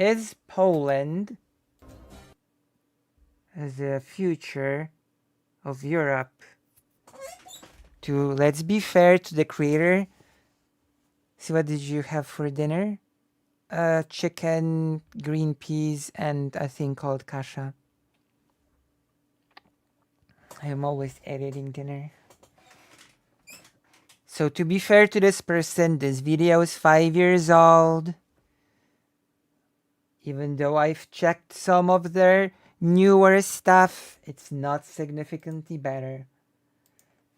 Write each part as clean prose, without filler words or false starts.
Is Poland the future of Europe? Let's be fair to the creator. See, what did you have for dinner? Chicken, green peas, and a thing called kasha. I am always editing dinner. So to be fair to this person, this video is 5 years old. Even though I've checked some of their newer stuff, it's not significantly better.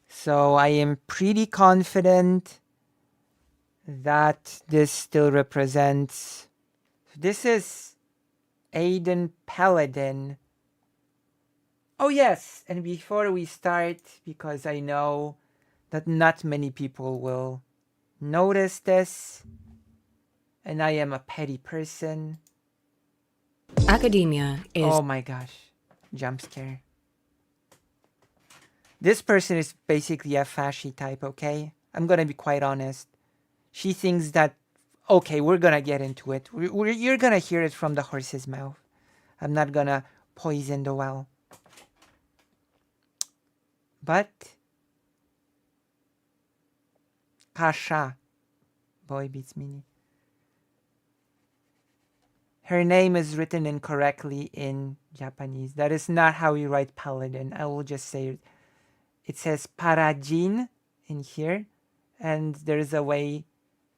So I am pretty confident that this still represents... This is Aiden Paladin. Oh yes, and before we start, because I know that not many people will notice this, and I am a petty person. Academia is... Oh my gosh, jump scare. This person is basically a fasci type, okay? I'm gonna be quite honest. She thinks that, okay, we're gonna get into it. You're gonna hear it from the horse's mouth. I'm not gonna poison the well. But Kasha, boy beats mini. Her name is written incorrectly in Japanese. That is not how you write paladin. I will just say it. It says Parajin in here, and there is a way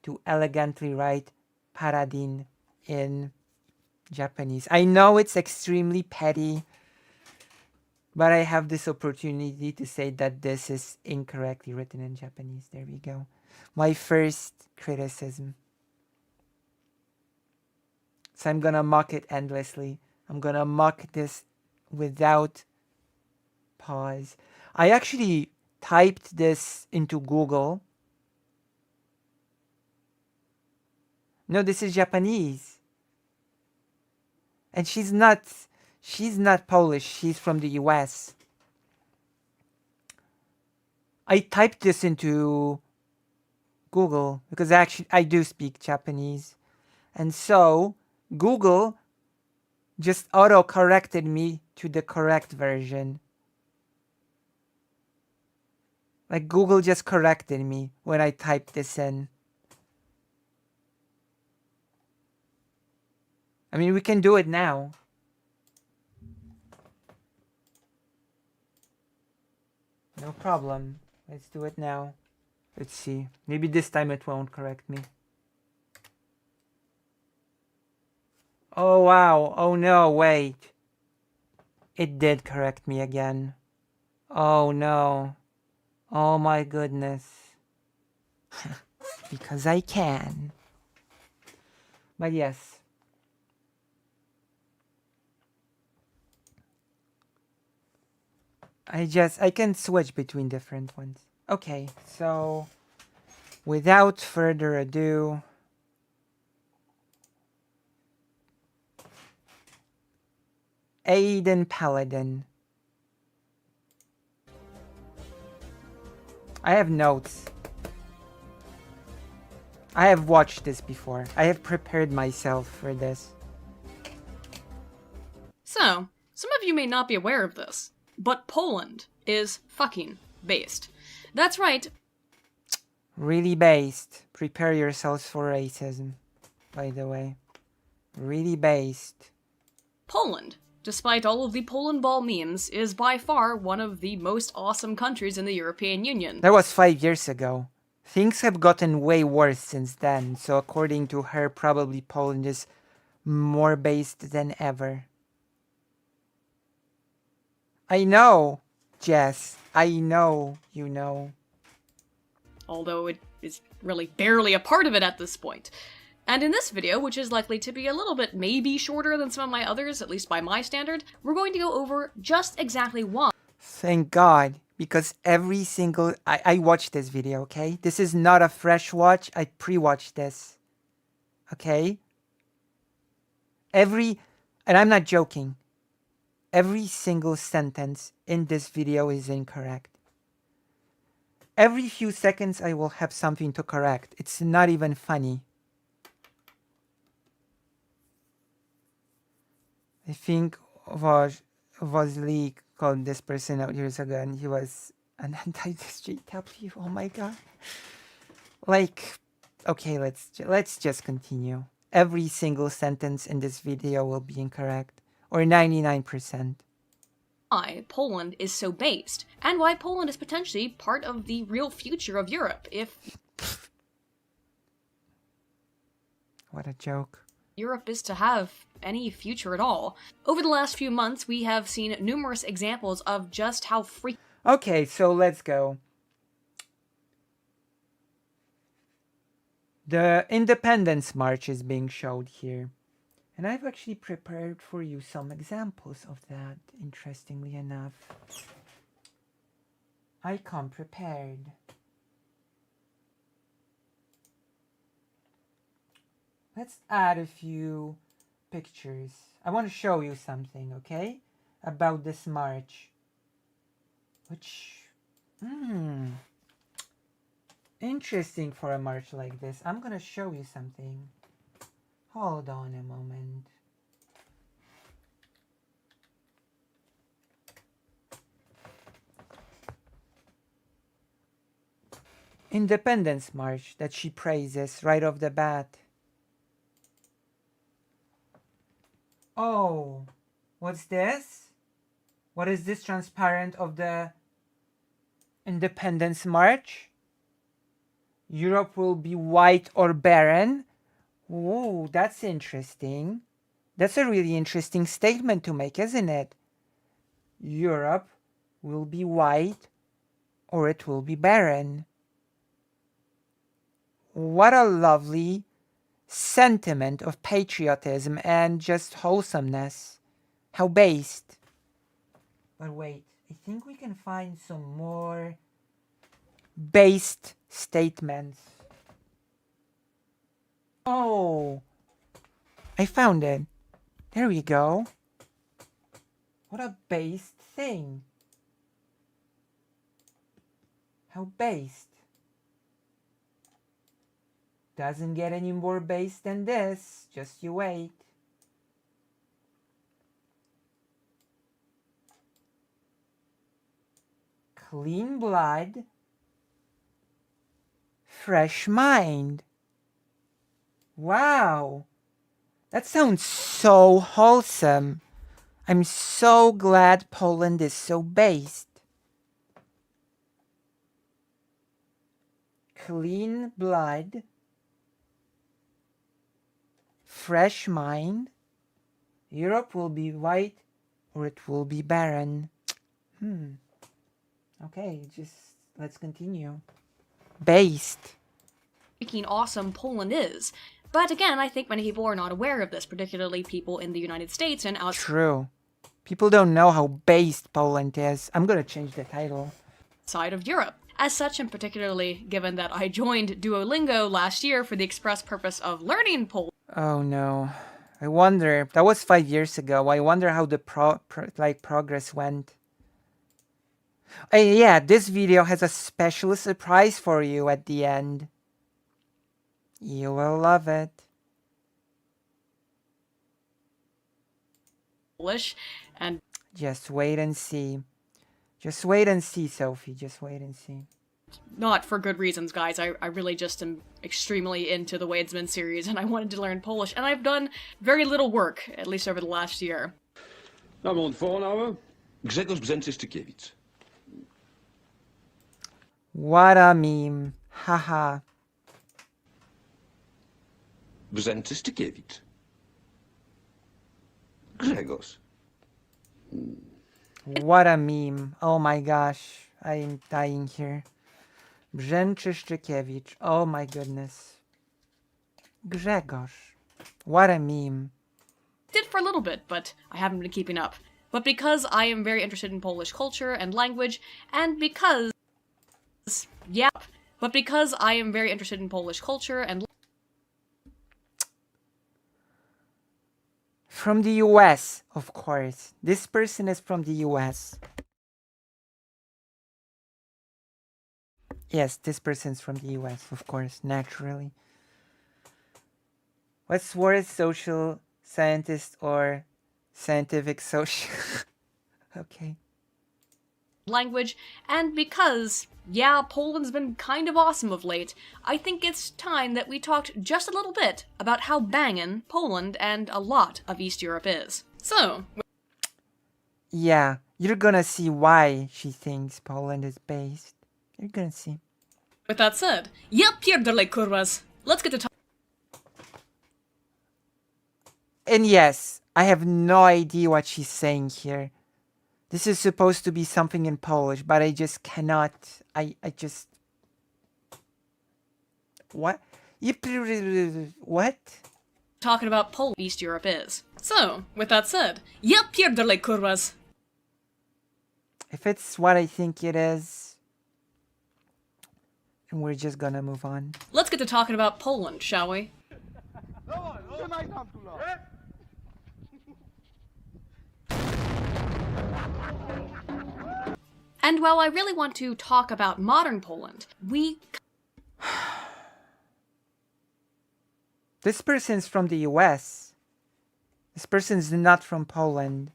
to elegantly write Paradin in Japanese. I know it's extremely petty, but I have this opportunity to say that this is incorrectly written in Japanese. There we go. My first criticism. So I'm gonna mock it endlessly. I'm gonna mock this without pause. I actually typed this into Google. No, this is Japanese. And she's not Polish. She's from the US. I typed this into Google because actually I do speak Japanese. And so Google just auto-corrected me to the correct version. Like Google just corrected me when I typed this in. I mean, we can do it now. No problem. Let's do it now. Let's see. Maybe this time it won't correct me. Oh wow. Oh no, wait. It did correct me again. Oh no. Oh my goodness. Because I can. But yes. I can switch between different ones. Okay, so without further ado, Aiden Paladin. I have notes. I have watched this before. I have prepared myself for this. So, some of you may not be aware of this, but Poland is fucking based. That's right. Really based. Prepare yourselves for racism, by the way. Really based. Poland, despite all of the Poland ball memes, is by far one of the most awesome countries in the European Union. That was 5 years ago. Things have gotten way worse since then, so according to her, probably Poland is more based than ever. I know, Jess. I know you know. Although it is really barely a part of it at this point. And in this video, which is likely to be a little bit maybe shorter than some of my others, at least by my standard, we're going to go over just exactly why. Thank God, because every single... I watched this video, okay? This is not a fresh watch. I pre-watched this. Okay? And I'm not joking. Every single sentence in this video is incorrect. Every few seconds I will have something to correct. It's not even funny. I think Vosley called this person out years ago, and he was an anti-JW. Oh my god! Like, okay, let's just continue. Every single sentence in this video will be incorrect, or 99%. Why Poland is so based, and why Poland is potentially part of the real future of Europe if What a joke. Europe is to have any future at all. Over the last few months, we have seen numerous examples of just how freaking Okay, so let's go. The Independence March is being showed here. And I've actually prepared for you some examples of that, interestingly enough. I come prepared. Let's add a few pictures. I want to show you something, okay? About this march. Which, interesting for a march like this. I'm gonna show you something. Hold on a moment. Independence March that she praises right off the bat. Oh, what's this? What is this transparent of the Independence March? Europe will be white or barren? Ooh, that's interesting. That's a really interesting statement to make, isn't it? Europe will be white or it will be barren. What a lovely sentiment of patriotism and just wholesomeness. How based. But wait, I think we can find some more based statements. Oh, I found it. There we go. What a based thing. How based. Doesn't get any more based than this. Just you wait. Clean blood. Fresh mind. Wow. That sounds so wholesome. I'm so glad Poland is so based. Clean blood. Fresh mind. Europe will be white or it will be barren. Okay, just let's continue. Based. freaking awesome Poland is. But again, I think many people are not aware of this, particularly people in the United States and outside True. People don't know how based Poland is. I'm gonna change the title. of Europe. As such, and particularly given that I joined Duolingo last year for the express purpose of learning Polish. Oh no. I wonder. That was 5 years ago. I wonder how the progress went. Yeah, this video has a special surprise for you at the end. You will love it. And just wait and see. Just wait and see, Sophie. Just wait and see. Not for good reasons, guys. I really just am extremely into the Wadesman series, and I wanted to learn Polish, and I've done very little work, at least over the last year. I'm on voornamen. Grzegorz Brzęczyszczykiewicz. What a meme. Haha. Brzęczyszczykiewicz. Grzegorz. What a meme. Oh my gosh. I'm dying here. Brzęczyszczykiewicz. Oh my goodness. Grzegorz. What a meme. Did for a little bit, but I haven't been keeping up. But because I am very interested in Polish culture and language, and because... yeah. But because I am very interested in Polish culture and... From the US, of course. This person is from the US. Yes, this person's from the US, of course, naturally. What's worse, social scientist or Scientific, social. Okay. language, and because, yeah, Poland's been kind of awesome of late, I think it's time that we talked just a little bit about how bangin' Poland and a lot of East Europe is. So, Yeah, you're gonna see why she thinks Poland is based. You're gonna see. with that said, ja pierdolę kurwas! Let's get to And yes, I have no idea what she's saying here. This is supposed to be something in Polish, but I just cannot. I just. What? What? talking about Poland East Europe is. So, with that said, ja pierdolę kurwas! If it's what I think it is, and we're just gonna move on. Let's get to talking about Poland, shall we? And while I really want to talk about modern Poland, This person's from the US. This person's not from Poland.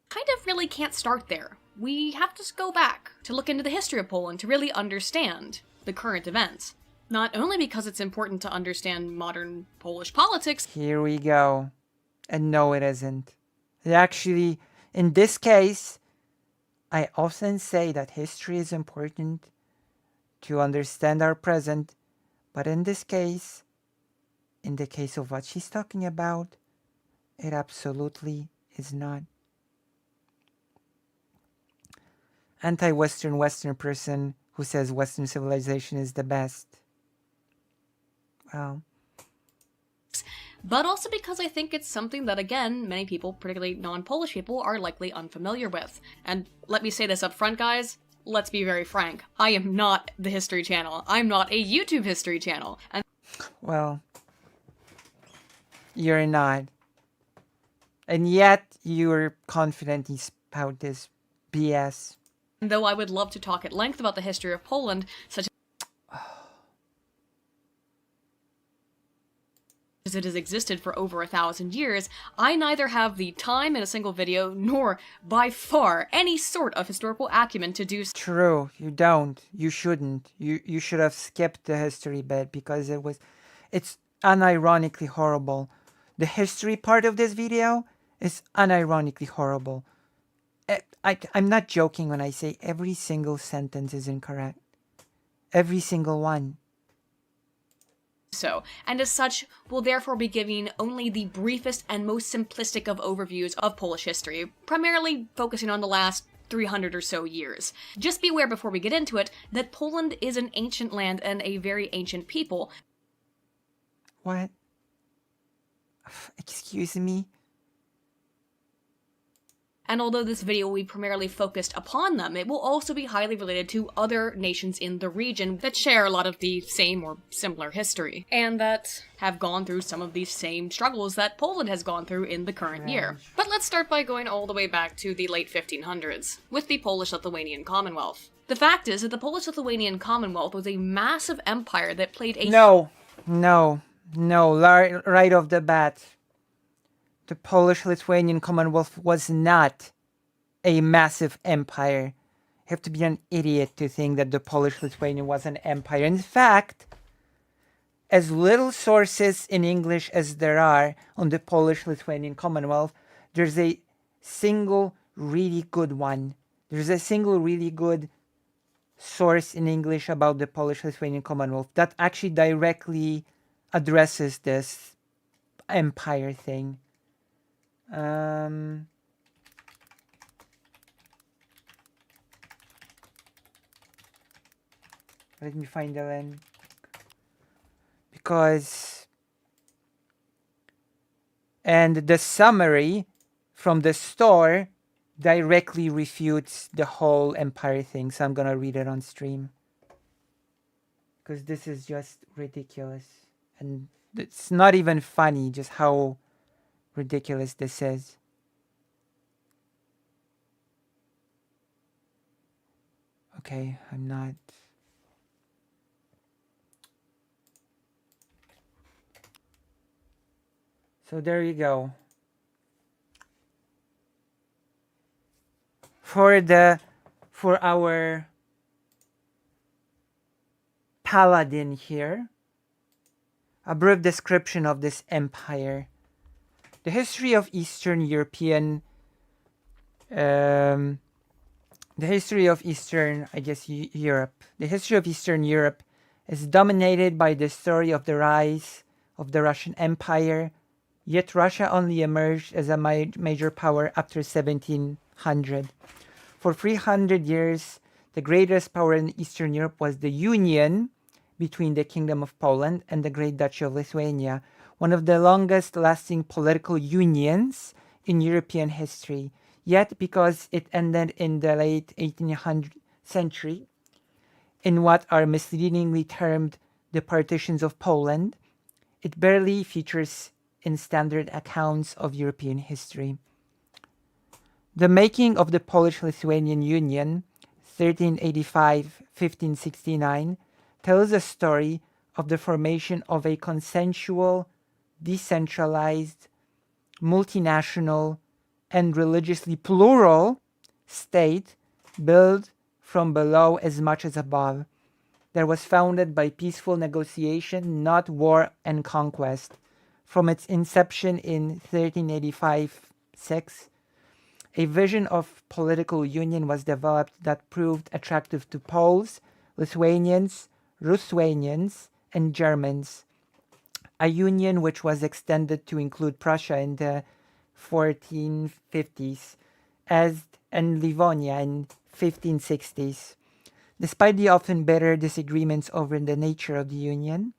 kind of really can't start there. We have to go back to look into the history of Poland to really understand the current events. Not only because it's important to understand modern Polish politics, Here we go. And no, it isn't. Actually, in this case, I often say that history is important to understand our present, but in this case, in the case of what she's talking about, it absolutely is not. Anti-Western Western person who says Western civilization is the best. Well, but also because I think it's something that, again, many people, particularly non-Polish people, are likely unfamiliar with. And let me say this up front, guys. Let's be very frank. I am not the History Channel. I'm not a YouTube History Channel. And well, you're not. And yet, you're confident about this BS. though I would love to talk at length about the history of Poland, such as it has existed for over 1,000 years, I neither have the time in a single video, nor, by far, any sort of historical acumen to do so. True, you don't. You shouldn't. You should have skipped the history bit because it's unironically horrible. The history part of this video is unironically horrible. I'm not joking when I say every single sentence is incorrect. Every single one. And as such, will therefore be giving only the briefest and most simplistic of overviews of Polish history, primarily focusing on the last 300 or so years. Just be aware before we get into it that Poland is an ancient land and a very ancient people. What? Excuse me? And although this video will be primarily focused upon them, it will also be highly related to other nations in the region that share a lot of the same or similar history, and that have gone through some of these same struggles that Poland has gone through in the current year. But let's start by going all the way back to the late 1500s, with the Polish-Lithuanian Commonwealth. The fact is that the Polish-Lithuanian Commonwealth was a massive empire that played a— No, right off the bat. The Polish-Lithuanian Commonwealth was not a massive empire. You have to be an idiot to think that the Polish-Lithuanian was an empire. In fact, as little sources in English as there are on the Polish-Lithuanian Commonwealth, there's a single really good one. There's a single really good source in English about the Polish-Lithuanian Commonwealth that actually directly addresses this empire thing. Let me find the link. And the summary from the store directly refutes the whole empire thing, so I'm gonna read it on stream. Because this is just ridiculous. And it's not even funny just how ridiculous this is. Okay, I'm not. So there you go. For our paladin here, a brief description of this empire. The history of Eastern European, the history of Eastern, I guess, Europe. The history of Eastern Europe is dominated by the story of the rise of the Russian Empire, yet Russia only emerged as a major power after 1700. For 300 years, the greatest power in Eastern Europe was the union between the Kingdom of Poland and the Great Duchy of Lithuania, one of the longest lasting political unions in European history. Yet, because it ended in the late 1800th century, in what are misleadingly termed the partitions of Poland, it barely features in standard accounts of European history. The making of the Polish-Lithuanian Union, 1385-1569, tells a story of the formation of a consensual, decentralized, multinational, and religiously plural state built from below as much as above, that was founded by peaceful negotiation, not war and conquest. From its inception in 1385-6, a vision of political union was developed that proved attractive to Poles, Lithuanians, Ruthenians, and Germans. A union which was extended to include Prussia in the 1450s and Livonia in 1560s. Despite the often bitter disagreements over the nature of the union,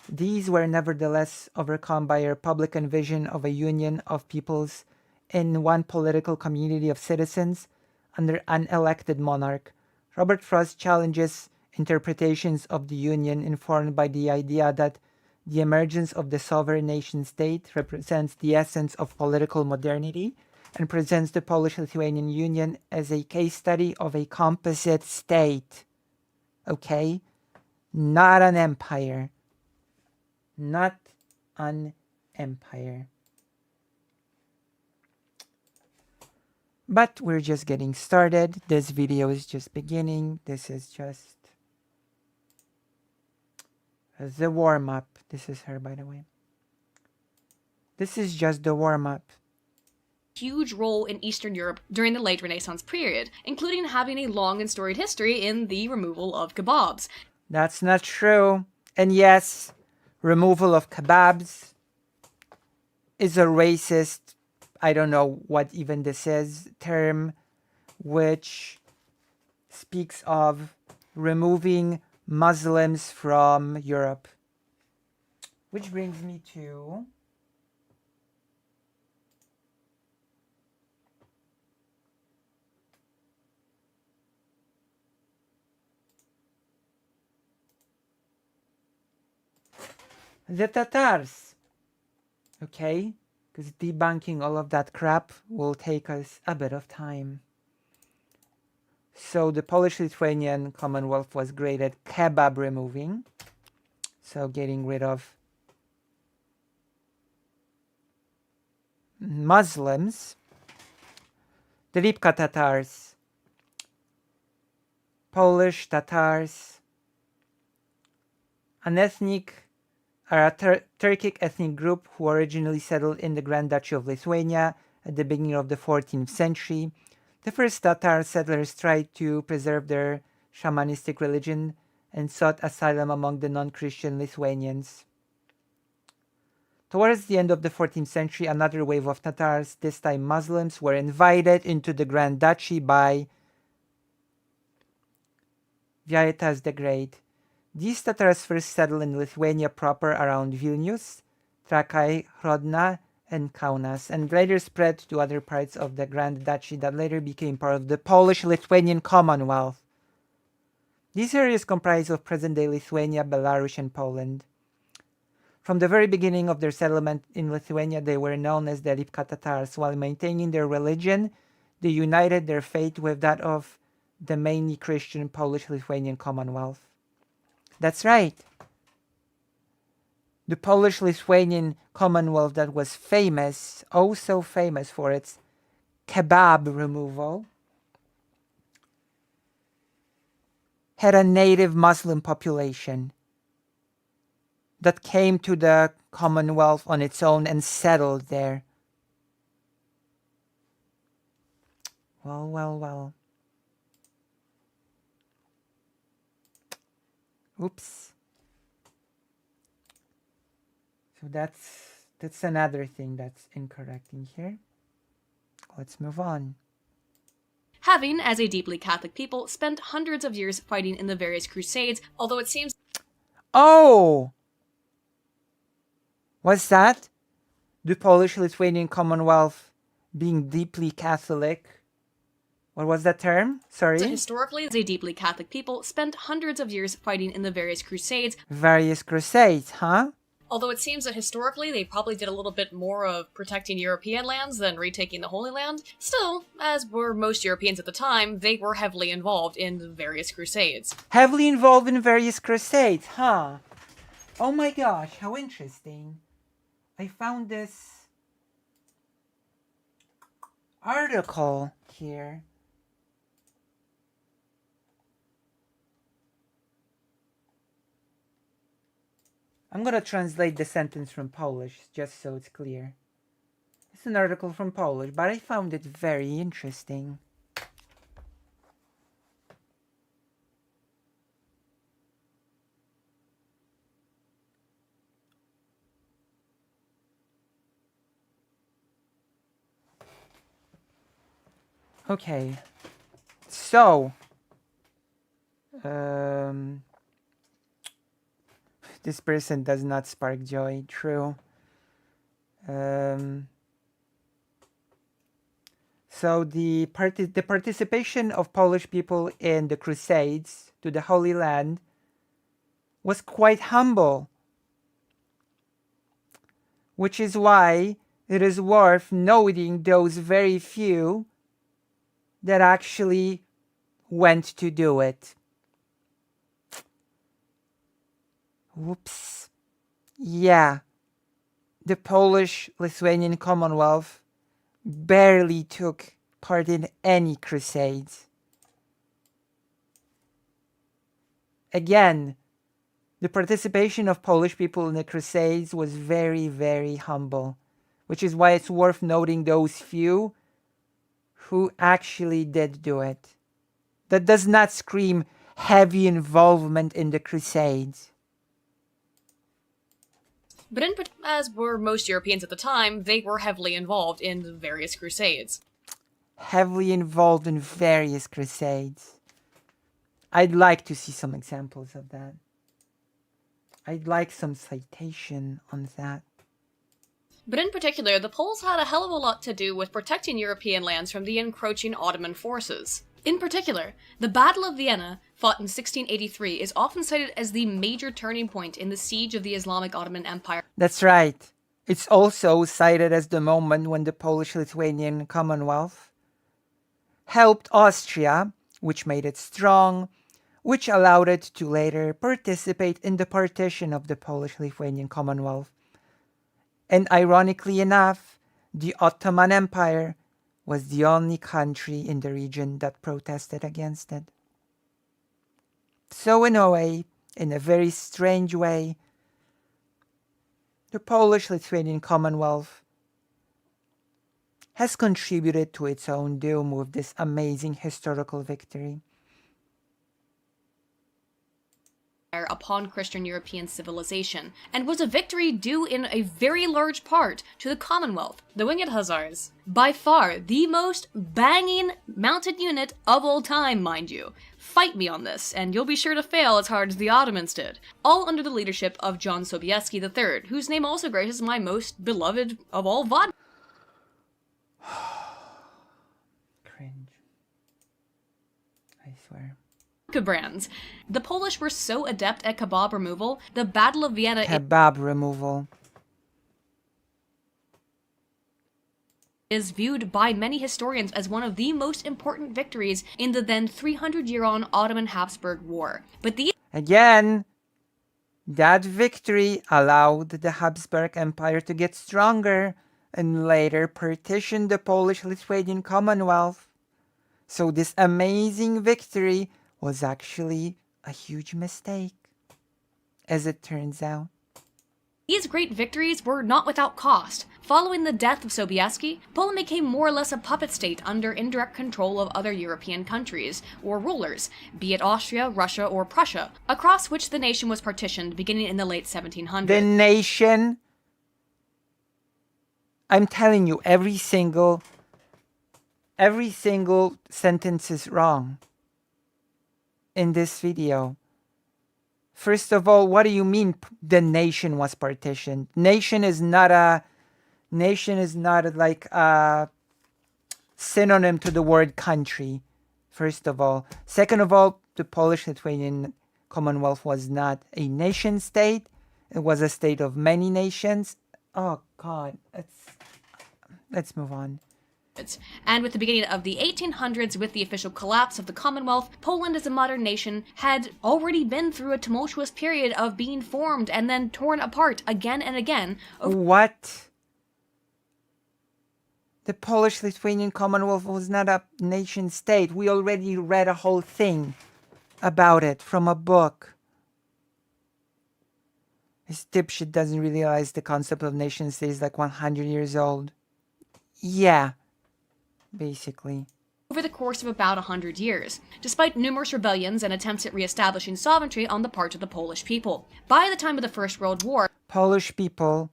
these were nevertheless overcome by a Republican vision of a union of peoples in one political community of citizens under an elected monarch. Robert Frost challenges interpretations of the Union informed by the idea that the emergence of the sovereign nation state represents the essence of political modernity and presents the Polish-Lithuanian Union as a case study of a composite state. Okay? Not an empire. Not an empire. But we're just getting started. This video is just beginning. This is just the warm-up. This is her, by the way. This is just the warm-up. Huge role in Eastern Europe during the late Renaissance period, including having a long and storied history in the removal of kebabs. That's not true. And yes, removal of kebabs is a racist, I don't know what even this is, term which speaks of removing Muslims from Europe. Which brings me to the Tatars. Okay? Because debunking all of that crap will take us a bit of time. So the Polish-Lithuanian Commonwealth was great at kebab removing. So getting rid of Muslims. The Lipka Tatars. Polish Tatars. An ethnic are a Turkic ethnic group who originally settled in the Grand Duchy of Lithuania at the beginning of the 14th century. The first Tatar settlers tried to preserve their shamanistic religion and sought asylum among the non-Christian Lithuanians. Towards the end of the 14th century, another wave of Tatars, this time Muslims, were invited into the Grand Duchy by Vytautas the Great. These Tatars first settled in Lithuania proper around Vilnius, Trakai, Hrodna, and Kaunas, and later spread to other parts of the Grand Duchy that later became part of the Polish-Lithuanian Commonwealth. These areas comprise of present-day Lithuania, Belarus, and Poland. From the very beginning of their settlement in Lithuania, they were known as the Lipka Tatars. While maintaining their religion, they united their faith with that of the mainly Christian Polish-Lithuanian Commonwealth. That's right. the Polish-Lithuanian Commonwealth that was famous, oh so famous for its kebab removal, had a native Muslim population that came to the Commonwealth on its own and settled there. Well, well, well. Oops. So that's another thing that's incorrect in here. Let's move on. Having, as a deeply Catholic people, spent hundreds of years fighting in the various crusades, although it seems... Oh! Was that the Polish-Lithuanian Commonwealth being deeply Catholic? What was that term? Sorry? Historically, as a deeply Catholic people, spent hundreds of years fighting in the various crusades. Various crusades, huh? Although it seems that historically they probably did a little bit more of protecting European lands than retaking the Holy Land. Still, as were most Europeans at the time, they were heavily involved in the various crusades. Heavily involved in various crusades, huh? Oh my gosh, how interesting. I found this article here. I'm gonna translate the sentence from Polish just so it's clear. It's an article from Polish, but I found it very interesting. Okay, so this person does not spark joy. True. So the participation of Polish people in the Crusades to the Holy Land was quite humble, which is why it is worth noting those very few that actually went to do it. Whoops. Yeah. The Polish-Lithuanian Commonwealth barely took part in any crusades. Again, the participation of Polish people in the crusades was very, very humble, which is why it's worth noting those few who actually did do it. That does not scream heavy involvement in the crusades. But as were most Europeans at the time, they were heavily involved in the various crusades. Heavily involved in various crusades. I'd like to see some examples of that. I'd like some citation on that. But in particular, the Poles had a hell of a lot to do with protecting European lands from the encroaching Ottoman forces. In particular, the Battle of Vienna, fought in 1683, is often cited as the major turning point in the siege of the Islamic Ottoman Empire. That's right. It's also cited as the moment when the Polish-Lithuanian Commonwealth helped Austria, which made it strong, which allowed it to later participate in the partition of the Polish-Lithuanian Commonwealth. And ironically enough, the Ottoman Empire was the only country in the region that protested against it. So in a way, in a very strange way, the Polish-Lithuanian Commonwealth has contributed to its own doom with this amazing historical victory. Upon Christian European civilization, and was a victory due in a very large part to the Commonwealth, the Winged Hussars. By far the most banging mounted unit of all time, mind you. Fight me on this, and you'll be sure to fail as hard as the Ottomans did. All under the leadership of John Sobieski III, whose name also graces my most beloved of all vodka Cringe. I swear. brands. The Polish were so adept at kebab removal, the Battle of Vienna Kebab removal. is viewed by many historians as one of the most important victories in the then 300-year-on Ottoman Habsburg War. But the Again, That victory allowed the Habsburg Empire to get stronger and later partitioned the Polish-Lithuanian Commonwealth. So this amazing victory was actually a huge mistake, as it turns out. These great victories were not without cost. Following the death of Sobieski, Poland became more or less a puppet state under indirect control of other European countries, or rulers, be it Austria, Russia, or Prussia, across which the nation was partitioned beginning in the late 1700s. The nation, I'm telling you, every single sentence is wrong in this video. First of all, what do you mean the nation was partitioned? Nation is not like a synonym to the word country, first of all. Second of all, the Polish-Lithuanian Commonwealth was not a nation state. It was a state of many nations. Oh God, let's move on. And with the beginning of the 1800s, with the official collapse of the Commonwealth, Poland as a modern nation had already been through a tumultuous period of being formed and then torn apart again and again. What? The Polish-Lithuanian Commonwealth was not a nation state. We already read a whole thing about it from a book. This dipshit doesn't realize the concept of nation state is like 100 years old. Yeah. Basically. Over the course of about 100 years, despite numerous rebellions and attempts at re-establishing sovereignty on the part of the Polish people. By the time of the First World War, Polish people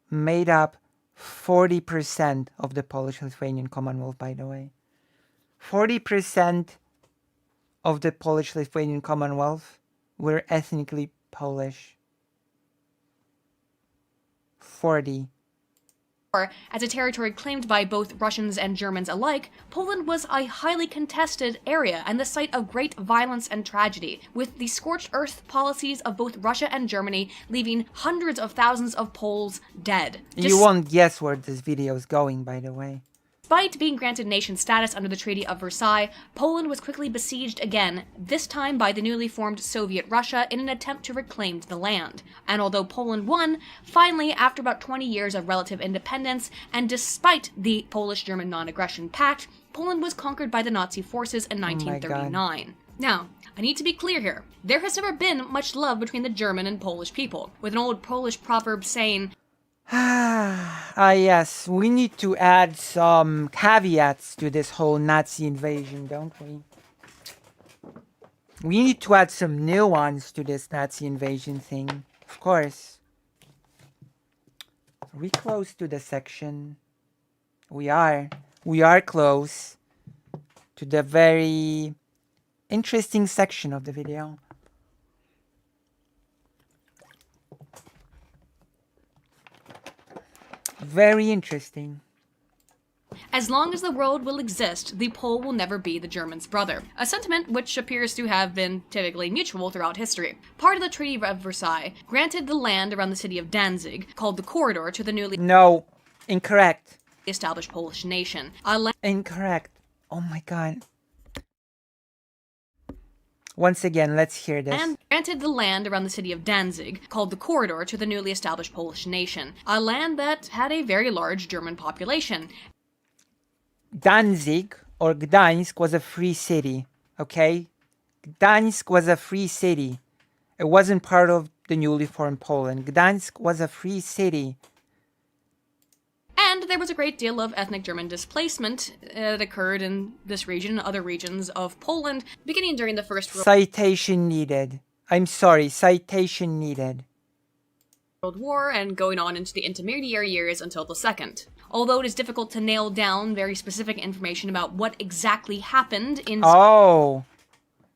made up 40% of the Polish-Lithuanian Commonwealth, by the way. 40% of the Polish-Lithuanian Commonwealth were ethnically Polish. 40. as a territory claimed by both Russians and Germans alike, Poland was a highly contested area and the site of great violence and tragedy, with the scorched earth policies of both Russia and Germany leaving hundreds of thousands of Poles dead. You won't guess where this video is going, by the way. Despite being granted nation status under the Treaty of Versailles, Poland was quickly besieged again, this time by the newly formed Soviet Russia in an attempt to reclaim the land. And although Poland won, finally, after about 20 years of relative independence, and despite the Polish-German non-aggression pact, Poland was conquered by the Nazi forces in 1939. Now, I need to be clear here. There has never been much love between the German and Polish people, with an old Polish proverb saying, yes, we need to add some caveats to this whole Nazi invasion, don't we? We need to add some nuance to this Nazi invasion thing, of course. Are we close to the section? We are close to the very interesting section of the video. Very interesting. As long as the world will exist, the Pole will never be the German's brother, a sentiment which appears to have been typically mutual throughout history. Part of the Treaty of Versailles granted the land around the city of Danzig, called the Corridor, to the newly incorrect. established Polish nation. Incorrect. Oh my god. Once again, let's hear this. And granted the land around the city of Danzig, called the Corridor, to the newly established Polish nation, a land that had a very large German population. Danzig, or Gdańsk, was a free city, okay? Gdańsk was a free city. It wasn't part of the newly formed Poland. Gdańsk was a free city. And there was a great deal of ethnic German displacement that occurred in this region and other regions of Poland, beginning during the First Citation needed. I'm sorry, citation needed. World War and going on into the intermediary years until the Second. Although it is difficult to nail down very specific information about what exactly happened in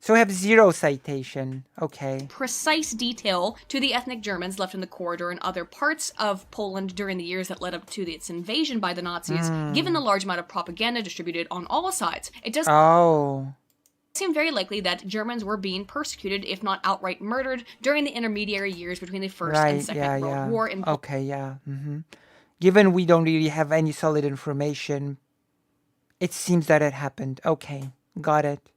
so we have zero citation. Okay. precise detail to the ethnic Germans left in the corridor and other parts of Poland during the years that led up to its invasion by the Nazis, given the large amount of propaganda distributed on all sides. It does seem very likely that Germans were being persecuted, if not outright murdered, during the intermediary years between the First and Second World War in Poland. Given we don't really have any solid information, it seems that it happened. Okay, got it.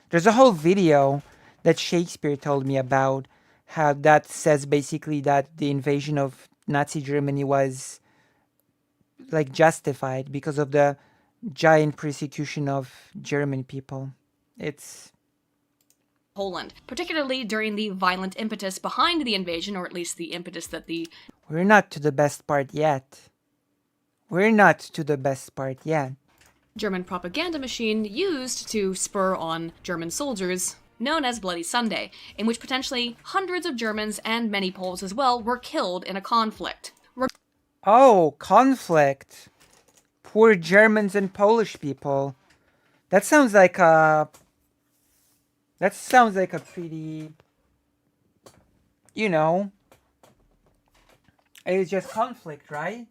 There's a whole video that Shakespeare told me about how that says basically that the invasion of Nazi Germany was like justified because of the giant persecution of German people. It's Poland, particularly during the violent impetus behind the invasion, or at least the impetus that the we're not to the best part yet. We're not to the best part yet. German propaganda machine used to spur on German soldiers, known as Bloody Sunday, in which potentially hundreds of Germans and many Poles as well were killed in a conflict. Oh, conflict. Poor Germans and Polish people. That sounds like a pretty, you know, it's just conflict, right?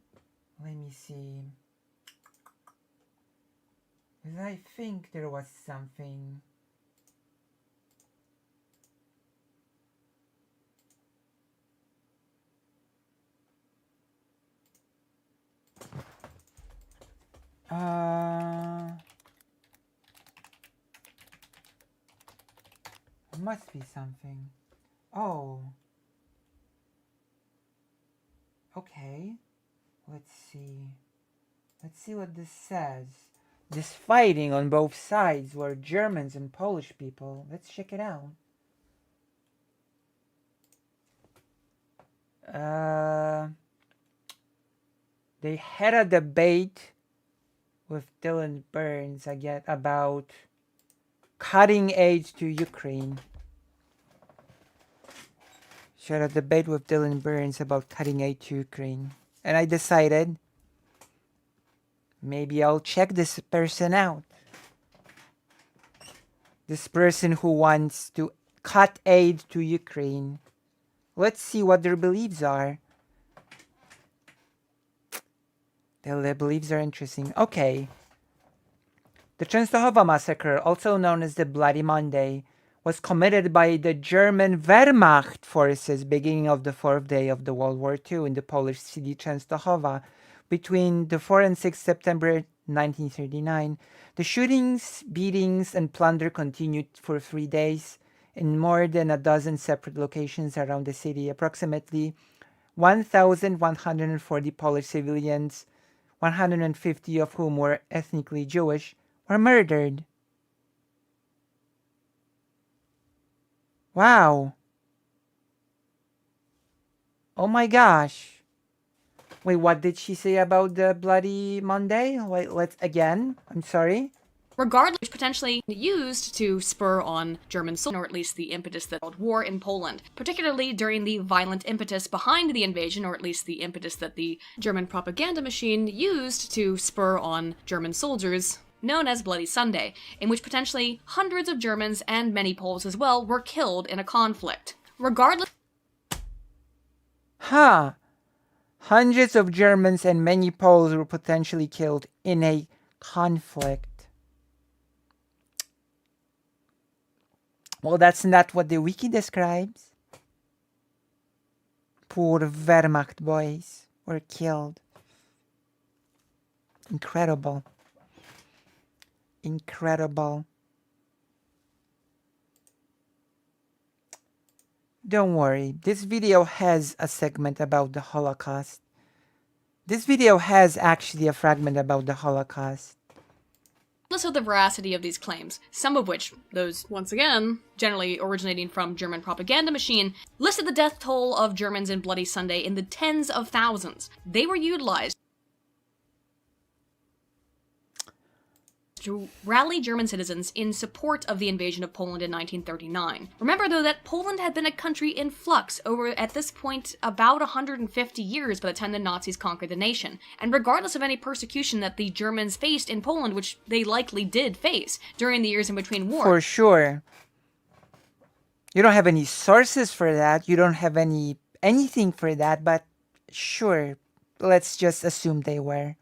Let me see. 'Cause I think there was something. There must be something. Oh. Okay. Let's see. Let's see what this says. This fighting on both sides were Germans and Polish people. Let's check it out. They had a debate with Dylan Burns again about cutting aid to Ukraine. She had a debate with Dylan Burns about cutting aid to Ukraine. And I decided maybe I'll check this person out. This person who wants to cut aid to Ukraine. Let's see what their beliefs are. Their beliefs are interesting. Okay. The Częstochowa massacre, also known as the Bloody Monday, was committed by the German Wehrmacht forces beginning of the fourth day of the World War II in the Polish city Częstochowa between the 4th and 6th September 1939. The shootings, beatings, and plunder continued for 3 days in more than a dozen separate locations around the city. Approximately 1,140 Polish civilians, 150 of whom were ethnically Jewish, were murdered. Wow. Oh my gosh. Wait, what did she say about the Bloody Monday? Wait, let's again. I'm sorry. Regardless, potentially used to spur on German soldiers, or at least the impetus that World War in Poland, particularly during the violent impetus behind the invasion, or at least the impetus that the German propaganda machine used to spur on German soldiers, known as Bloody Sunday, in which potentially hundreds of Germans and many Poles as well were killed in a conflict. Regardless. Huh. Hundreds of Germans and many Poles were potentially killed in a conflict. Well, that's not what the wiki describes. Poor Wehrmacht boys were killed. Incredible. Incredible. Don't worry, this video has a segment about the Holocaust. This video has actually a fragment about the Holocaust. Regardless of the veracity of these claims, some of which, those, once again, generally originating from German propaganda machine, listed the death toll of Germans in Bloody Sunday in the tens of thousands. They were utilized to rally German citizens in support of the invasion of Poland in 1939. Remember, though, that Poland had been a country in flux over, at this point, about 150 years by the time the Nazis conquered the nation. And regardless of any persecution that the Germans faced in Poland, which they likely did face during the years in between war. For sure. You don't have any sources for that. You don't have anything for that, but sure, let's just assume they were.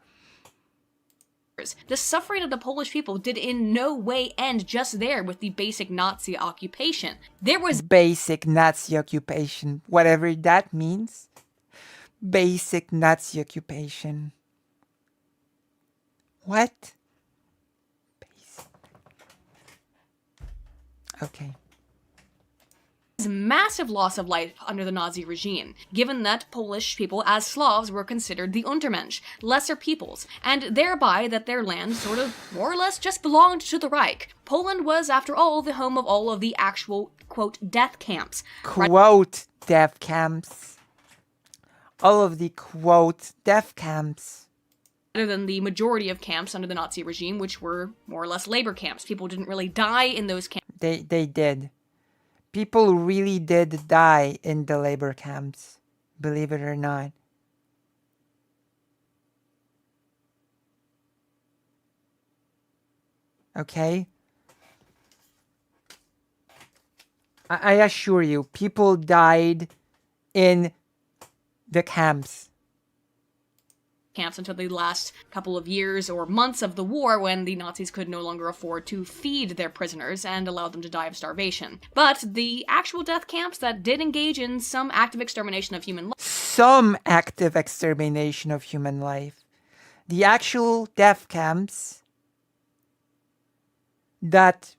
The suffering of the Polish people did in no way end just there with the basic Nazi occupation. There was basic Nazi occupation, whatever that means. Basic Nazi occupation. What? Basic. Okay. massive loss of life under the Nazi regime, given that Polish people as Slavs were considered the Untermensch, lesser peoples, and thereby that their land sort of more or less just belonged to the Reich. Poland was, after all, the home of all of the actual, quote, death camps. Quote, death camps. All of the, quote, death camps. Rather than the majority of camps under the Nazi regime, which were more or less labor camps. People didn't really die in those camps. They did. People really did die in the labor camps, believe it or not. Okay? I assure you, people died in the camps. Until the last couple of years or months of the war, when the Nazis could no longer afford to feed their prisoners and allow them to die of starvation. But the actual death camps that did engage in some active extermination of human life. Some active extermination of human life. The actual death camps that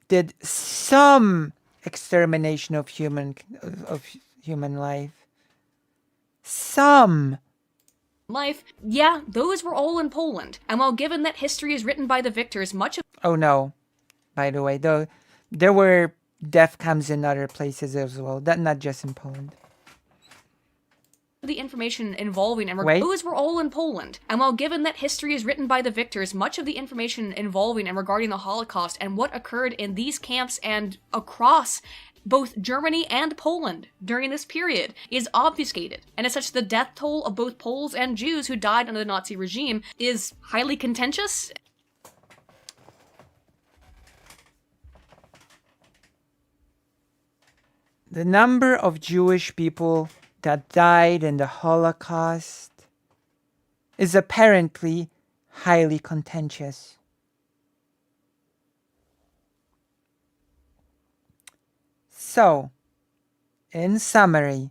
did some extermination of human life. Some. Life, yeah, those were all in Poland. And while given that history is written by the victors, much of Oh no, by the way, though there were death camps in other places as well, that not just in Poland. the information involving and Wait. those were all in Poland. And while given that history is written by the victors, much of the information involving and regarding the Holocaust and what occurred in these camps and across both Germany and Poland during this period is obfuscated, and as such the death toll of both Poles and Jews who died under the Nazi regime is highly contentious. The number of Jewish people that died in the Holocaust is apparently highly contentious. So, in summary,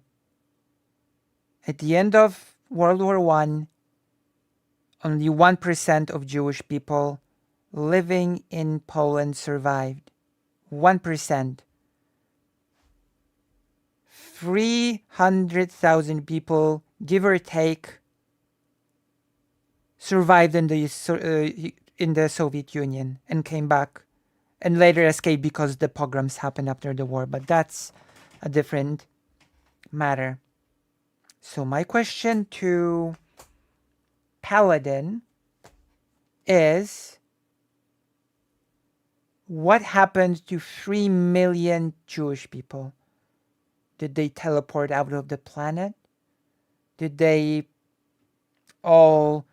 at the end of World War I, only 1% of Jewish people living in Poland survived. 1%. 300,000 people, give or take, survived in the Soviet Union and came back and later escaped because the pogroms happened after the war, but that's a different matter. So my question to Paladin is, what happened to 3 million Jewish people? Did they teleport out of the planet? Did they all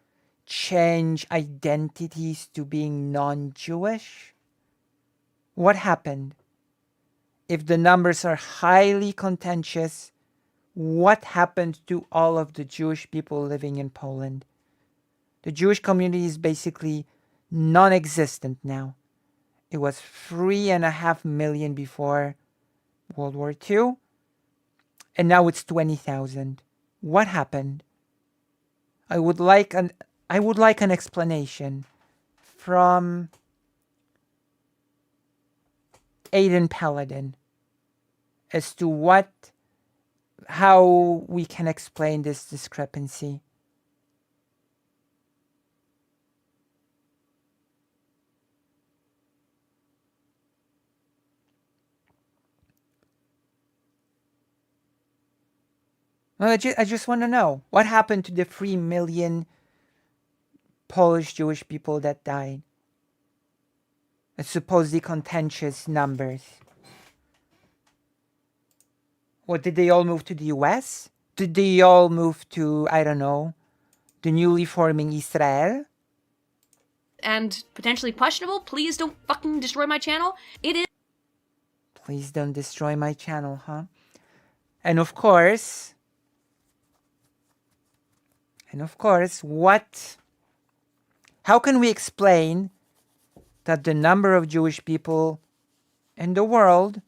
change identities to being non-Jewish? What happened? If the numbers are highly contentious, what happened to all of the Jewish people living in Poland? The Jewish community is basically non-existent now. It was 3.5 million before World War II, and now it's 20,000. What happened? I would like an explanation from Aiden Paladin as to how we can explain this discrepancy. Well, I just want to know, what happened to the 3 million Polish Jewish people that died? Supposedly contentious numbers. What, did they all move to the US? Did they all move to, I don't know, the newly forming Israel? And potentially questionable, please don't fucking destroy my channel. It is. Please don't destroy my channel, huh? And of course, how can we explain that the number of Jewish people in the world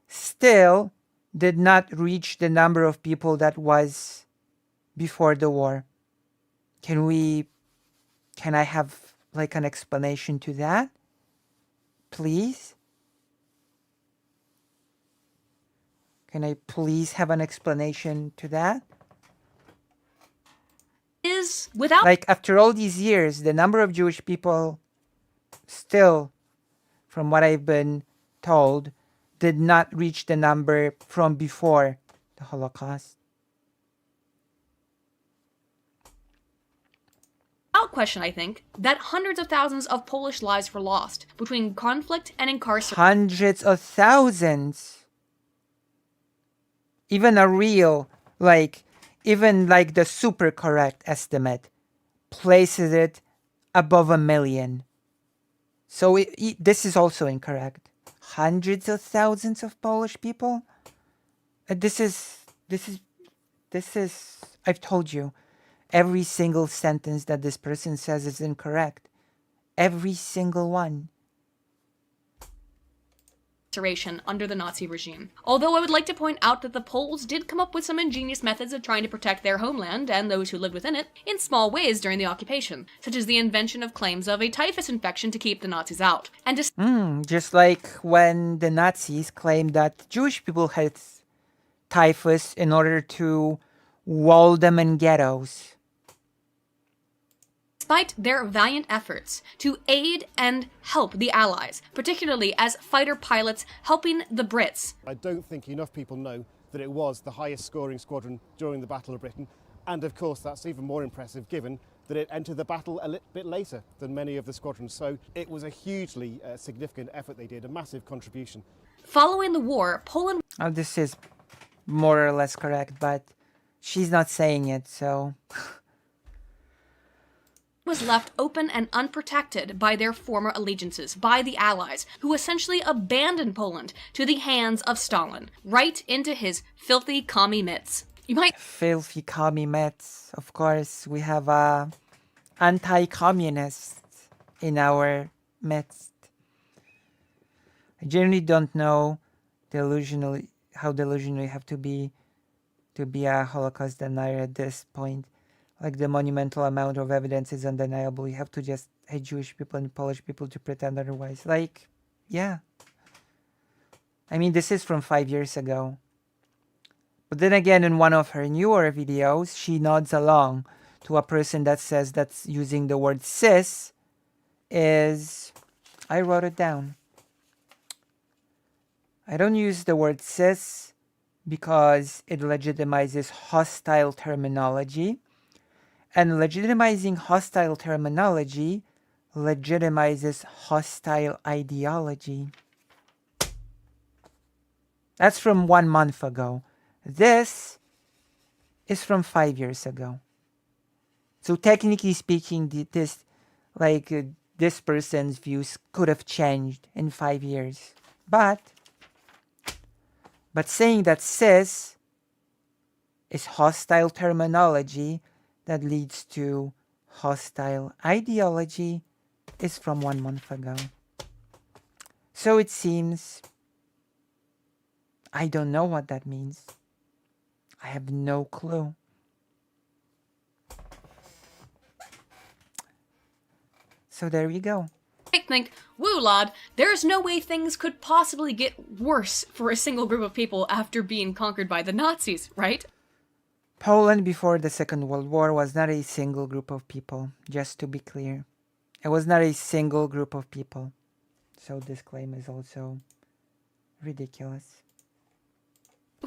still did not reach the number of people that was before the war? Can I have like an explanation to that? Please? Can I please have an explanation to that? Is, without Like, after all these years, the number of Jewish people still, from what I've been told, did not reach the number from before the Holocaust. without question, I think, that hundreds of thousands of Polish lives were lost between conflict and incarceration. Hundreds of thousands. Even a real, even the super correct estimate places it above 1 million. So this is also incorrect. Hundreds of thousands of Polish people? This is, I've told you, every single sentence that this person says is incorrect. Every single one. Under the Nazi regime. Although I would like to point out that the Poles did come up with some ingenious methods of trying to protect their homeland and those who lived within it in small ways during the occupation, such as the invention of claims of a typhus infection to keep the Nazis out. And Just like when the Nazis claimed that Jewish people had typhus in order to wall them in ghettos. despite their valiant efforts to aid and help the Allies, particularly as fighter pilots helping the Brits. I don't think enough people know that it was the highest scoring squadron during the Battle of Britain, and of course that's even more impressive given that it entered the battle a little bit later than many of the squadrons, so it was a hugely significant effort they did, a massive contribution. Following the war, Poland This is more or less correct, but she's not saying it, so... was left open and unprotected by their former allegiances, by the Allies, who essentially abandoned Poland to the hands of Stalin, right into his filthy commie mitts. You might... Filthy commie mitts. Of course, we have anti-communists in our midst. I generally don't know how delusional you have to be a Holocaust denier at this point. Like, the monumental amount of evidence is undeniable. You have to just hate Jewish people and Polish people to pretend otherwise. Like, yeah. I mean, this is from 5 years ago. But then again, in one of her newer videos, she nods along to a person that says that's using the word cis is... I wrote it down. I don't use the word cis because it legitimizes hostile terminology. And legitimizing hostile terminology legitimizes hostile ideology. That's from 1 month ago. This is from 5 years ago. So technically speaking, this person's views could have changed in 5 years. But saying that cis is hostile terminology that leads to hostile ideology is from 1 month ago. So it seems I don't know what that means. I have no clue. So there you go. I think, woo lad, there's no way things could possibly get worse for a single group of people after being conquered by the Nazis, right? Poland before the Second World War was not a single group of people, just to be clear. It was not a single group of people. So this claim is also ridiculous.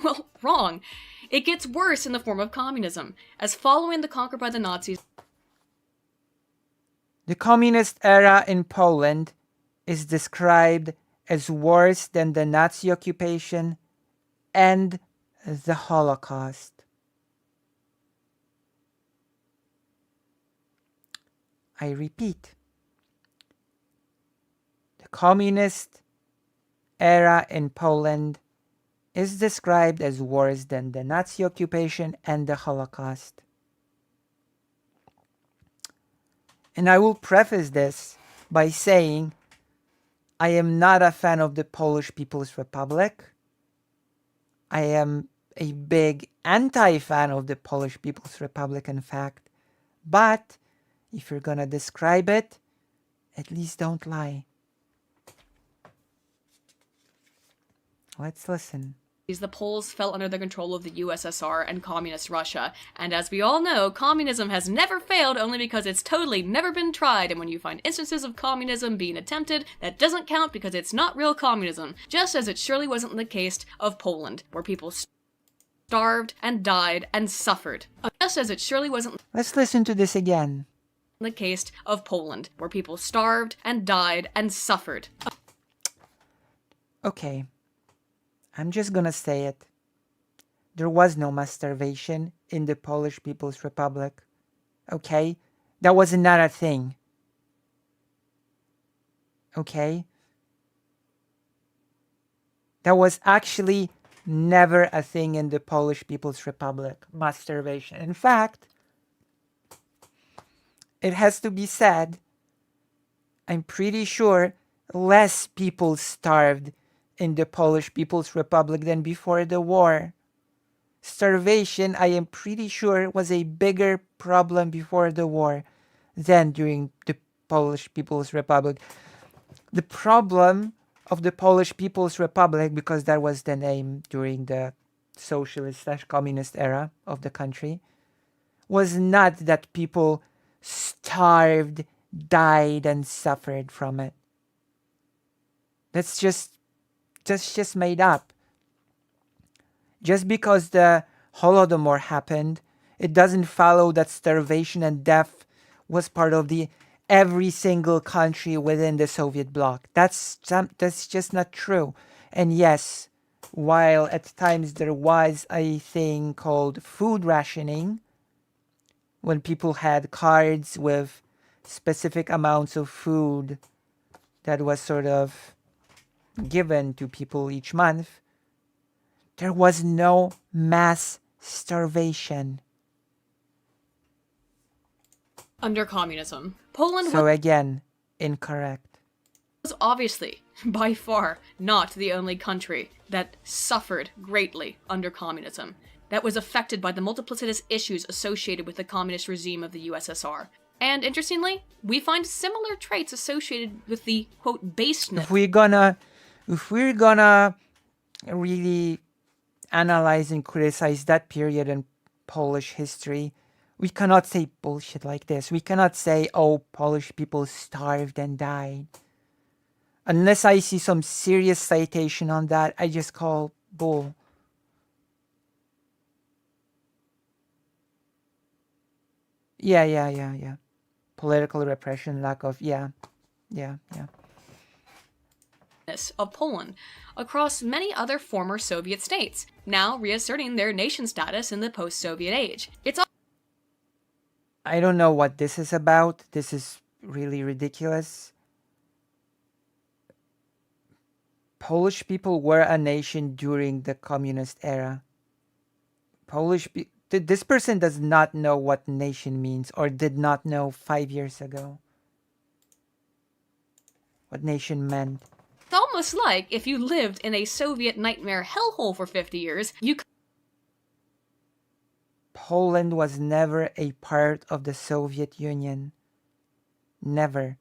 Well, wrong. It gets worse in the form of communism, as following the conquer by the Nazis... The communist era in Poland is described as worse than the Nazi occupation and the Holocaust. I repeat, the communist era in Poland is described as worse than the Nazi occupation and the Holocaust. And I will preface this by saying I am not a fan of the Polish People's Republic. I am a big anti-fan of the Polish People's Republic, in fact. But if you're gonna describe it, at least don't lie. Let's listen. the Poles fell under the control of the USSR and Communist Russia. And as we all know, communism has never failed only because it's totally never been tried, and when you find instances of communism being attempted, that doesn't count because it's not real communism, just as it surely wasn't the case of Poland, where people starved and died and suffered. Just as it surely wasn't Let's listen to this again. the case of Poland, where people starved and died and suffered. Okay. I'm just gonna say it. There was no mass starvation in the Polish People's Republic. Okay? That was not a thing. Okay? That was actually never a thing in the Polish People's Republic, mass starvation. In fact, it has to be said, I'm pretty sure less people starved in the Polish People's Republic than before the war. Starvation, I am pretty sure, was a bigger problem before the war than during the Polish People's Republic. The problem of the Polish People's Republic, because that was the name during the socialist/communist era of the country, was not that people starved, died, and suffered from it. That's just made up. Just because the Holodomor happened, it doesn't follow that starvation and death was part of the every single country within the Soviet bloc. That's just not true. And yes, while at times there was a thing called food rationing, when people had cards with specific amounts of food that was sort of given to people each month, there was no mass starvation. Under communism, Poland So again, incorrect. was obviously, by far, not the only country that suffered greatly under communism, that was affected by the multiplicitous issues associated with the communist regime of the USSR. And interestingly, we find similar traits associated with the, quote, baseness If we're gonna really analyze and criticize that period in Polish history, we cannot say bullshit like this. We cannot say, oh, Polish people starved and died. Unless I see some serious citation on that, I just call bull. Yeah. Political repression, lack of, yeah. of Poland across many other former Soviet states, now reasserting their nation status in the post-Soviet age. It's I don't know what this is about. This is really ridiculous. Polish people were a nation during the communist era. This person does not know what nation means, or did not know 5 years ago what nation meant. It's almost like if you lived in a Soviet nightmare hellhole for 50 years, you Poland was never a part of the Soviet Union. Never.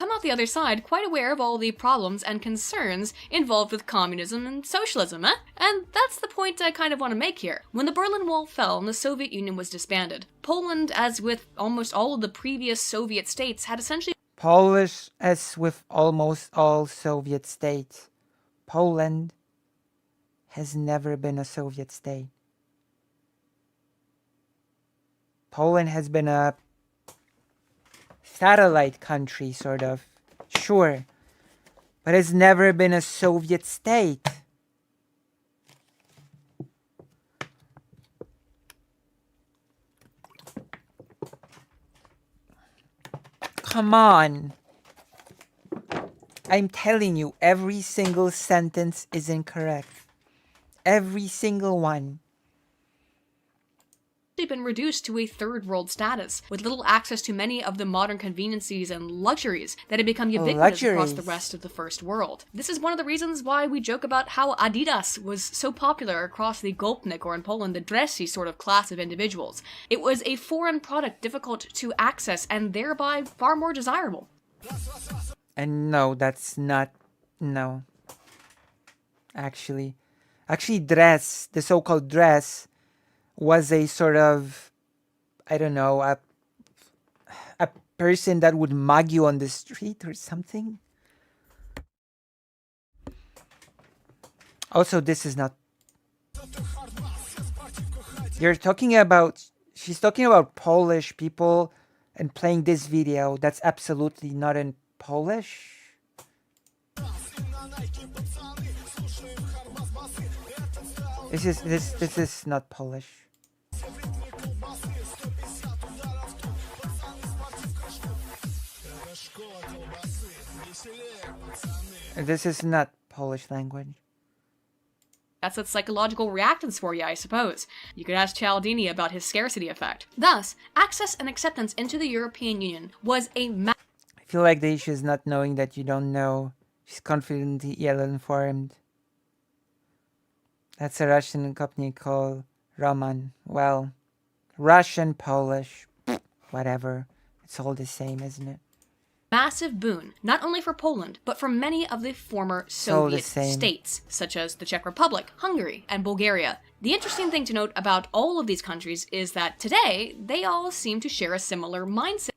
come out the other side quite aware of all the problems and concerns involved with communism and socialism, eh? And that's the point I kind of want to make here. When the Berlin Wall fell and the Soviet Union was disbanded, Poland, as with almost all of the previous Soviet states, had essentially Polish, as with almost all Soviet states, Poland has never been a Soviet state. Poland has been a satellite country, sort of, sure, but has never been a Soviet state. Come on. I'm telling you, every single sentence is incorrect. Every single one. been reduced to a third world status, with little access to many of the modern conveniences and luxuries that had become ubiquitous across the rest of the first world. This is one of the reasons why we joke about how Adidas was so popular across the Gopnik, or in Poland, the dressy sort of class of individuals. It was a foreign product difficult to access and thereby far more desirable. And no, that's not... No. Actually, Actually, dress, the so-called dress, was a sort of, I don't know, a person that would mug you on the street or something. Also, this is not. You're talking about. She's talking about Polish people and playing this video. That's absolutely not in Polish. This is not Polish. This is not Polish language. That's its psychological reactance for you, I suppose. You could ask Cialdini about his scarcity effect. Thus, access and acceptance into the European Union was a I feel like the issue is not knowing that you don't know. She's confidently ill-informed. That's a Russian company called Roman. Well, Russian, Polish, whatever. It's all the same, isn't it? massive boon, not only for Poland, but for many of the former Soviet states, such as the Czech Republic, Hungary, and Bulgaria. The interesting thing to note about all of these countries is that today, they all seem to share a similar mindset.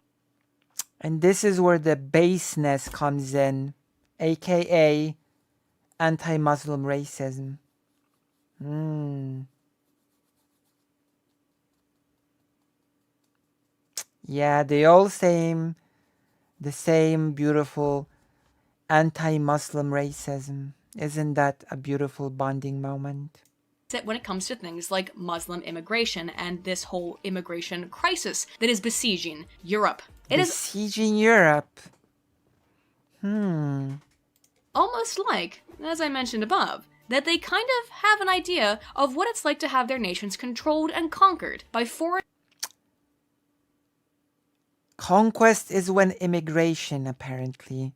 And this is where the baseness comes in, aka anti-Muslim racism. Yeah, they all the same beautiful anti-Muslim racism. Isn't that a beautiful bonding moment? When it comes to things like Muslim immigration and this whole immigration crisis that is besieging Europe. Besieging Europe. Almost like, as I mentioned above, that they kind of have an idea of what it's like to have their nations controlled and conquered by foreign. Conquest is when immigration, apparently.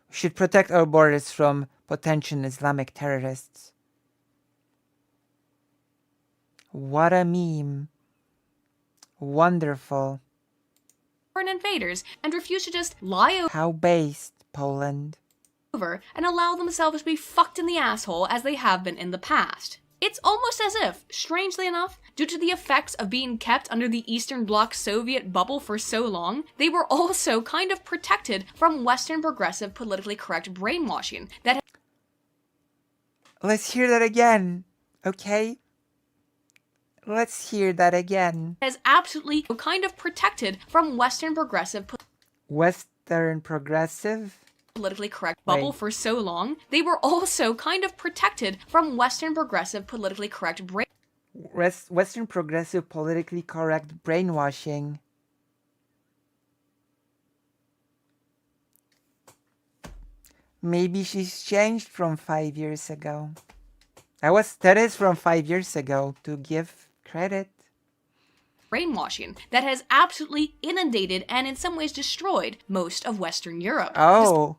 We should protect our borders from potential Islamic terrorists. What a meme. Wonderful. Foreign invaders and refuse to just lie How based, Poland. over and allow themselves to be fucked in the asshole as they have been in the past. It's almost as if, strangely enough, due to the effects of being kept under the Eastern Bloc Soviet bubble for so long, they were also kind of protected from Western progressive politically correct brainwashing that Let's hear that again, okay? Let's hear that again. has absolutely kind of protected from Western progressive Western progressive? politically correct bubble for so long, they were also kind of protected from Western progressive politically correct Western progressive politically correct brainwashing. Maybe she's changed from 5 years ago. That is from 5 years ago, to give credit. brainwashing that has absolutely inundated and in some ways destroyed most of Western Europe. Oh,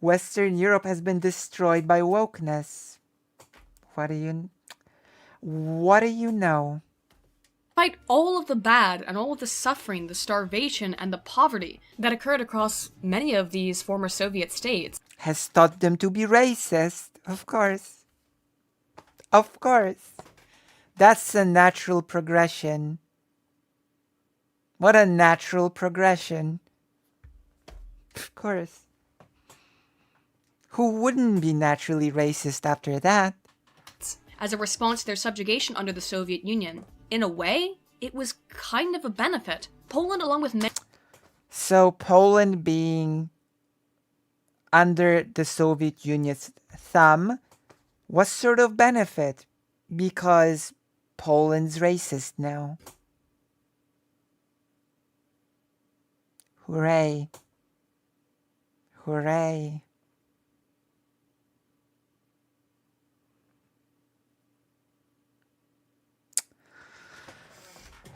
Western Europe has been destroyed by wokeness. What do you know? Despite all of the bad and all of the suffering, the starvation, and the poverty that occurred across many of these former Soviet states, Has taught them to be racist, of course. Of course. That's a natural progression. What a natural progression. Of course. Who wouldn't be naturally racist after that? as a response to their subjugation under the Soviet Union, in a way, it was kind of a benefit. Poland, along with many So Poland being under the Soviet Union's thumb was sort of benefit because Poland's racist now. Hooray. Hooray.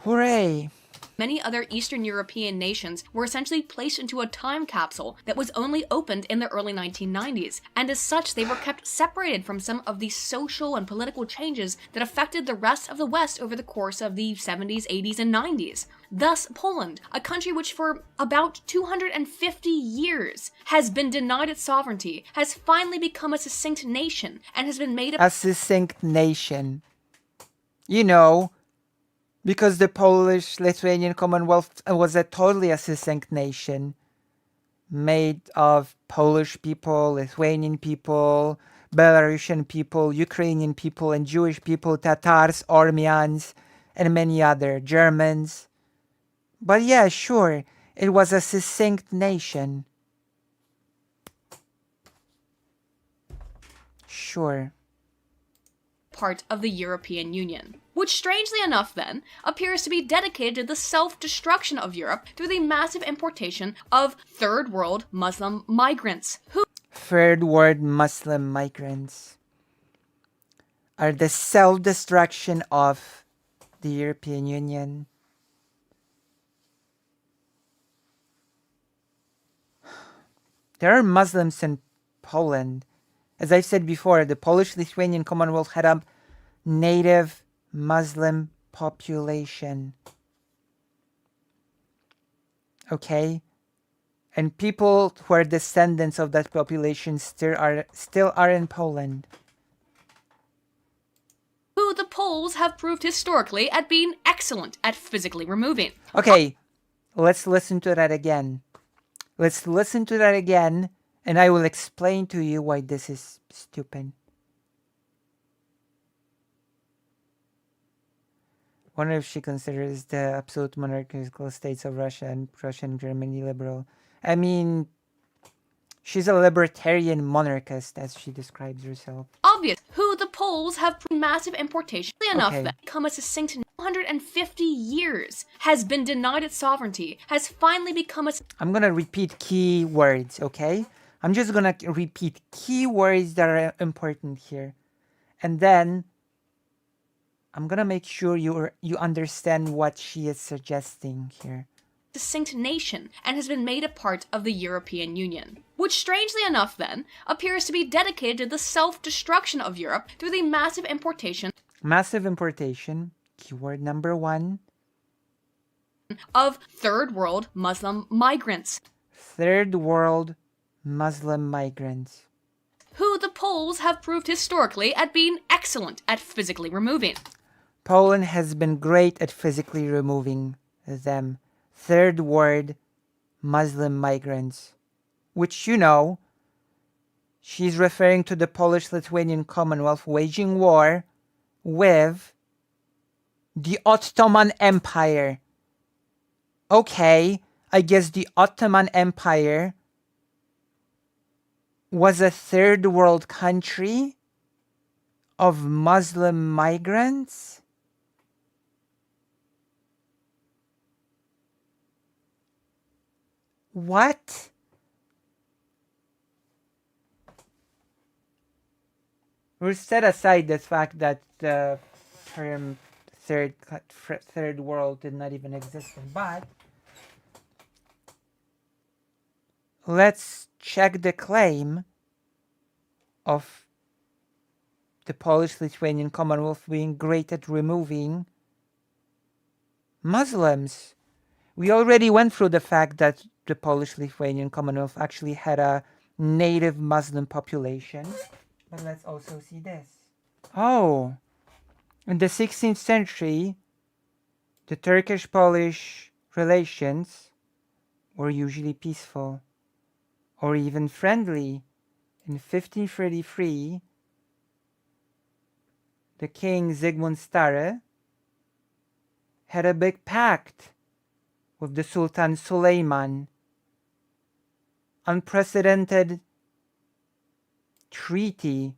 Hooray. Many other Eastern European nations were essentially placed into a time capsule that was only opened in the early 1990s, and as such they were kept separated from some of the social and political changes that affected the rest of the West over the course of the 70s, 80s, and 90s. Thus, Poland, a country which for about 250 years has been denied its sovereignty, has finally become a succinct nation and has been made A succinct nation. You know, because the Polish-Lithuanian Commonwealth was a totally succinct nation, made of Polish people, Lithuanian people, Belarusian people, Ukrainian people, and Jewish people, Tatars, Armenians, and many other Germans. But yeah, sure, it was a succinct nation. Sure. part of the European Union, which strangely enough then appears to be dedicated to the self-destruction of Europe through the massive importation of third world Muslim migrants who Third world Muslim migrants are the self-destruction of the European Union. There are Muslims in Poland. As I've said before, the Polish-Lithuanian Commonwealth had a native Muslim population. Okay? And people who are descendants of that population still are in Poland. who the Poles have proved historically at being excellent at physically removing. Okay, let's listen to that again. Let's listen to that again, and I will explain to you why this is stupid. Wonder if she considers the absolute monarchical states of Russia and Germany liberal. I mean, she's a libertarian monarchist, as she describes herself. Obvious, who the Poles have proved massive importation enough Okay. that become a succinct 150 years has been denied its sovereignty, has finally become a I'm gonna repeat key words, okay? I'm just gonna repeat key words that are important here. And then I'm gonna make sure you understand what she is suggesting here. succinct nation and has been made a part of the European Union, which strangely enough then appears to be dedicated to the self-destruction of Europe through the massive importation Massive importation, keyword number 1. of third world Muslim migrants, Third world Muslim migrants. who the Poles have proved historically at being excellent at physically removing. Poland has been great at physically removing them. Third world Muslim migrants. Which, you know, she's referring to the Polish-Lithuanian Commonwealth waging war with the Ottoman Empire. Okay, I guess the Ottoman Empire was a third world country of Muslim migrants? What? We'll set aside the fact that the term third world did not even exist, but let's check the claim of the Polish-Lithuanian Commonwealth being great at removing Muslims. We already went through the fact that the Polish-Lithuanian Commonwealth actually had a native Muslim population. But let's also see this. Oh, in the 16th century, the Turkish-Polish relations were usually peaceful or even friendly. In 1533, the king Zygmunt Stare had a big pact with the Sultan Suleiman. Unprecedented treaty.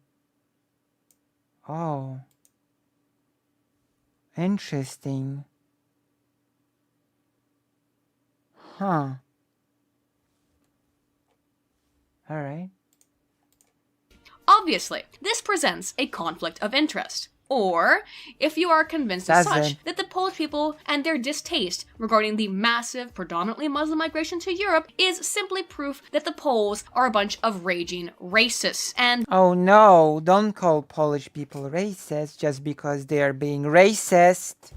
Oh. Interesting. Huh. Alright. Obviously, this presents a conflict of interest. Or if you are convinced as such Doesn't. that the Polish people and their distaste regarding the massive, predominantly Muslim migration to Europe is simply proof that the Poles are a bunch of raging racists, and Oh no, don't call Polish people racist just because they are being racist.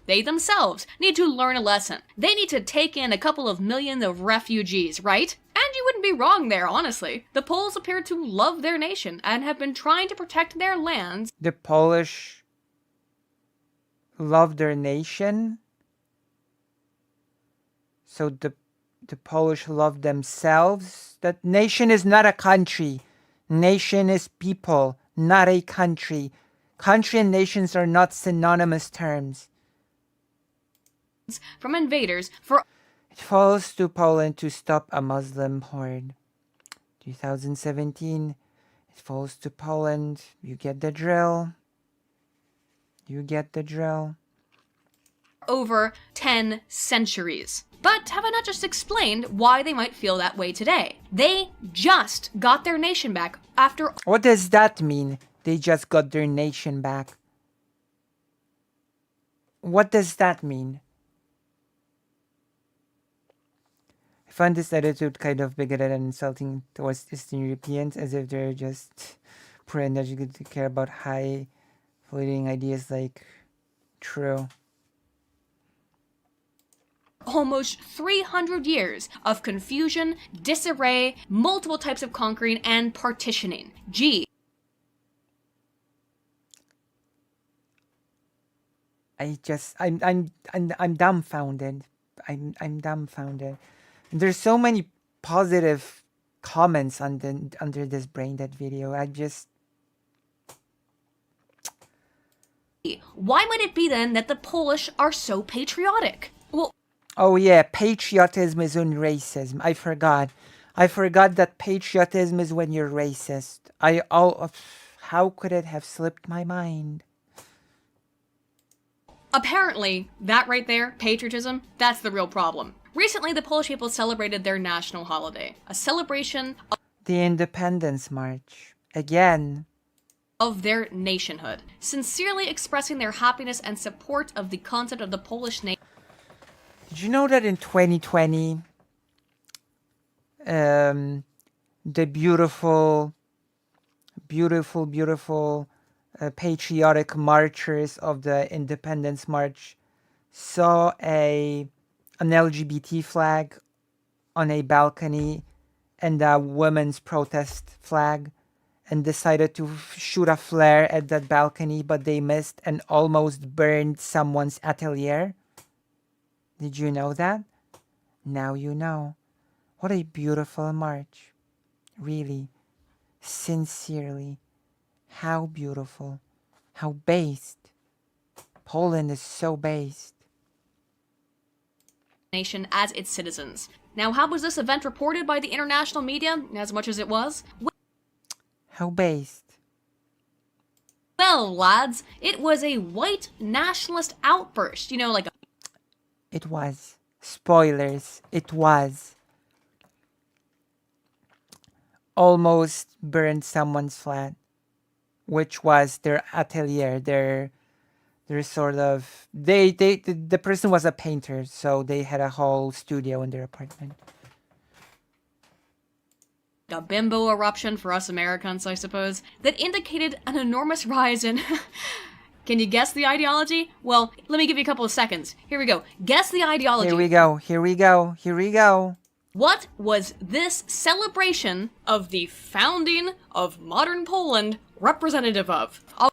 they themselves need to learn a lesson. They need to take in a couple of million of refugees, right? And you wouldn't be wrong there, honestly. The Poles appear to love their nation and have been trying to protect their lands. The Polish love their nation. So the Polish love themselves. That nation is not a country. Nation is people, not a country. Country and nations are not synonymous terms. From invaders for It falls to Poland to stop a Muslim horde. 2017. It falls to Poland. You get the drill. You get the drill. over 10 centuries. But have I not just explained why they might feel that way today? They just got their nation back after What does that mean? They just got their nation back. What does that mean? I find this attitude kind of bigoted and insulting towards Eastern Europeans, as if they're just poor and educated to care about high fleeting ideas like true. almost 300 years of confusion, disarray, multiple types of conquering, and partitioning. Gee. I'm dumbfounded. I'm dumbfounded. There's so many positive comments under this brain dead video. Why might it be then that the Polish are so patriotic? Well, Oh yeah, patriotism is when racism. I forgot. I forgot that patriotism is when you're racist. How could it have slipped my mind? apparently, that right there, patriotism, that's the real problem. Recently, the Polish people celebrated their national holiday, a celebration The Independence March. Again. of their nationhood, sincerely expressing their happiness and support of the concept of the Polish nation. Did you know that in 2020, the beautiful patriotic marchers of the Independence March saw an LGBT flag on a balcony and a women's protest flag and decided to shoot a flare at that balcony, but they missed and almost burned someone's atelier? Did you know that? Now you know. What a beautiful march. Really. Sincerely. How beautiful. How based. Poland is so based. Nation as its citizens. Now, how was this event reported by the international media, as much as it was? How based. Well, lads, it was a white nationalist outburst, you know, like a It was. Spoilers. It was. Almost burned someone's flat, which was their atelier, their sort of the person was a painter, so they had a whole studio in their apartment. bimbo eruption for us Americans, I suppose, that indicated an enormous rise in... Can you guess the ideology? Well, let me give you a couple of seconds. Here we go. Guess the ideology. Here we go. Here we go. Here we go. What was this celebration of the founding of modern Poland representative of? I'll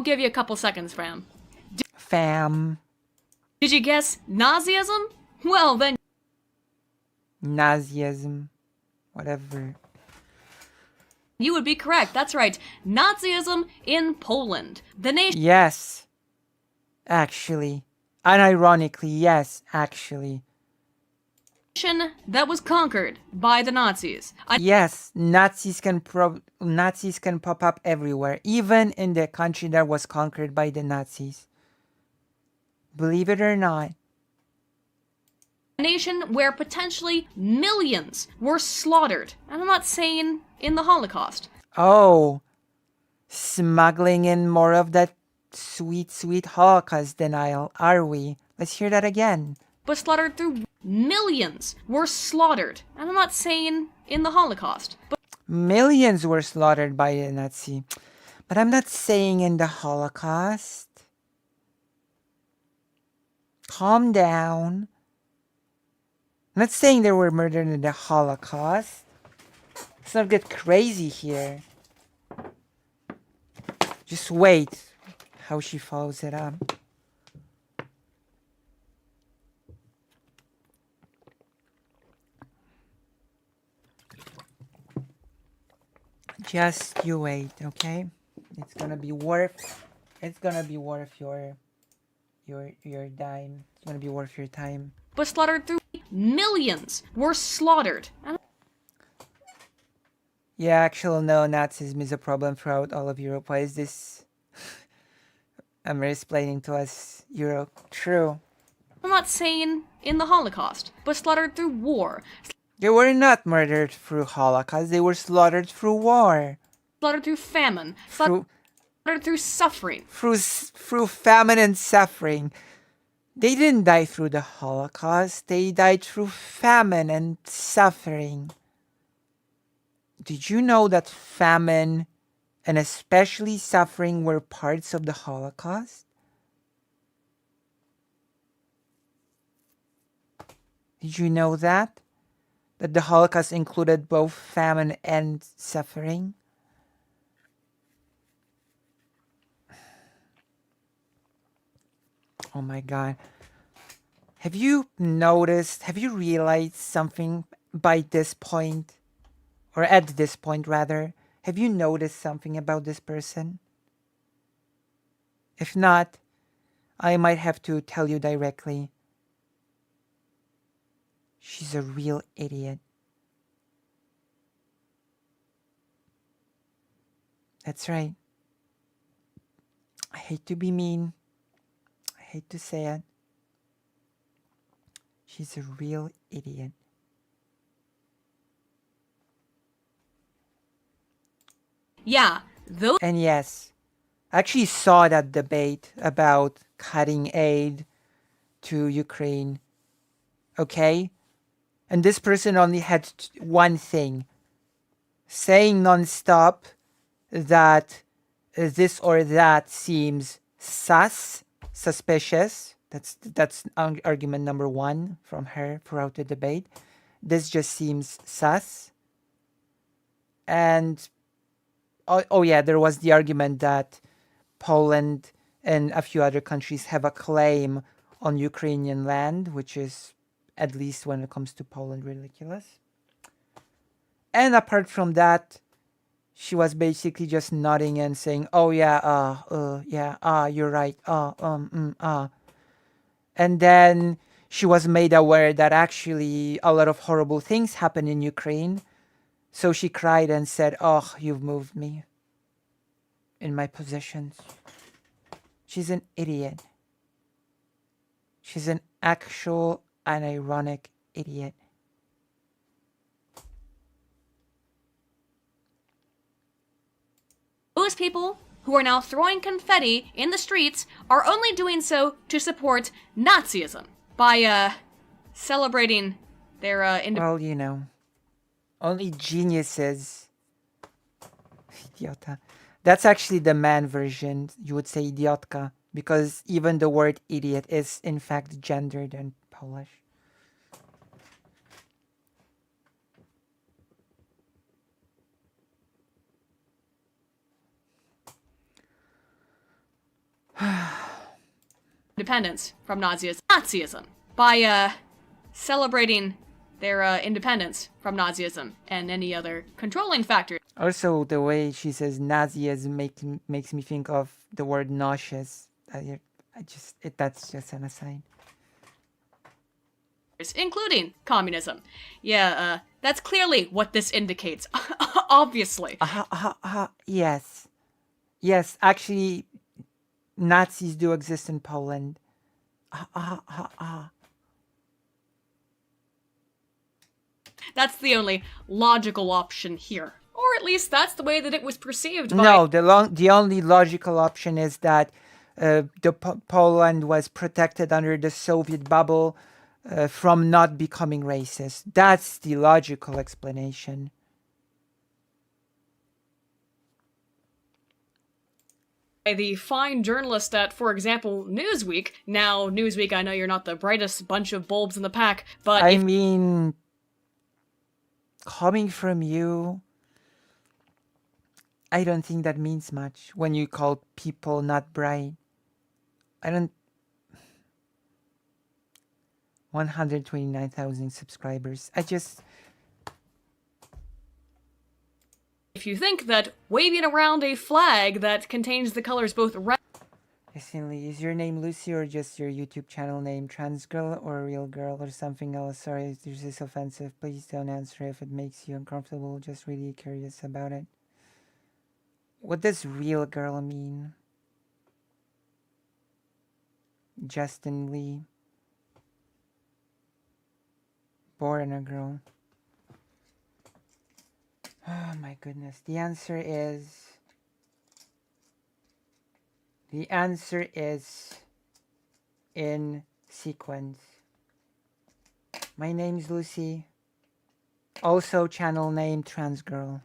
give you a couple seconds, fam. Fam. Did you guess Nazism? Well, then... Nazism. Whatever. You would be correct. That's right. Nazism in Poland. The nation... Yes. Actually. Unironically, yes, actually. that was conquered by the Nazis. Yes, Nazis can pop up everywhere, even in the country that was conquered by the Nazis. Believe it or not. A nation where potentially millions were slaughtered. And I'm not saying in the Holocaust. Oh, smuggling in more of that sweet, sweet Holocaust denial, are we? Let's hear that again. But slaughtered through millions were slaughtered. And I'm not saying in the Holocaust, but Millions were slaughtered by the Nazi. But I'm not saying in the Holocaust. Calm down. I'm not saying they were murdered in the Holocaust. Let's not get crazy here. Just wait how she follows it up. Just you wait, okay? It's gonna be worth your dime. It's gonna be worth your time. slaughtered through millions were slaughtered. And Yeah, actual neo-Nazism is a problem throughout all of Europe. Why is this explaining to us Europe? True. I'm not saying in the Holocaust, but slaughtered through war. They were not murdered through Holocaust. They were slaughtered through war. Slaughtered through famine. Through Slaughtered through suffering. through famine and suffering. They didn't die through the Holocaust. They died through famine and suffering. Did you know that famine and especially suffering were parts of the Holocaust? Did you know that? That the Holocaust included both famine and suffering? Oh my God. Have you realized something by this point? Or at this point, rather? Have you noticed something about this person? If not, I might have to tell you directly. She's a real idiot. That's right. I hate to be mean. I hate to say it. She's a real idiot. Yeah, those And yes, I actually saw that debate about cutting aid to Ukraine. Okay? And this person only had one thing. Saying non-stop that this or that seems suspicious. That's argument number one from her throughout the debate. This just seems sus. And oh yeah, there was the argument that Poland and a few other countries have a claim on Ukrainian land, which is, at least when it comes to Poland, ridiculous. And apart from that, she was basically just nodding and saying, "Oh yeah, you're right, And then she was made aware that actually a lot of horrible things happen in Ukraine. So she cried and said, "Oh, you've moved me in my positions." She's an idiot. She's an actual and ironic idiot. people who are now throwing confetti in the streets are only doing so to support Nazism by celebrating their Well, you know, only geniuses. Idiota. That's actually the man version. You would say idiotka, because even the word idiot is in fact gendered in Polish. independence from Nazism by celebrating their independence from Nazism and any other controlling factors. Also, the way she says Nazism makes me think of the word nauseous. That's just an aside. Including communism. Yeah, that's clearly what this indicates. Obviously. Yes. Yes, actually, Nazis do exist in Poland. That's the only logical option here. Or Or at least that's the way that it was perceived by... No, the only logical option is that Poland was protected under the Soviet bubble from not becoming racist. That's the logical explanation. The fine journalist at, for example, Newsweek. Now, Newsweek, I know you're not the brightest bunch of bulbs in the pack, but I mean, coming from you, I don't think that means much when you call people not bright. I don't... 129,000 subscribers. if you think that waving around a flag that contains the colors both red... Recently, is your name Lucy or just your YouTube channel name trans girl or real girl or something else? Sorry if this is offensive. Please don't answer if it makes you uncomfortable. Just really curious about it. What does real girl mean? Justin Lee. Born a girl. Oh my goodness. The answer is in sequence. My name's Lucy. Also channel name trans girl.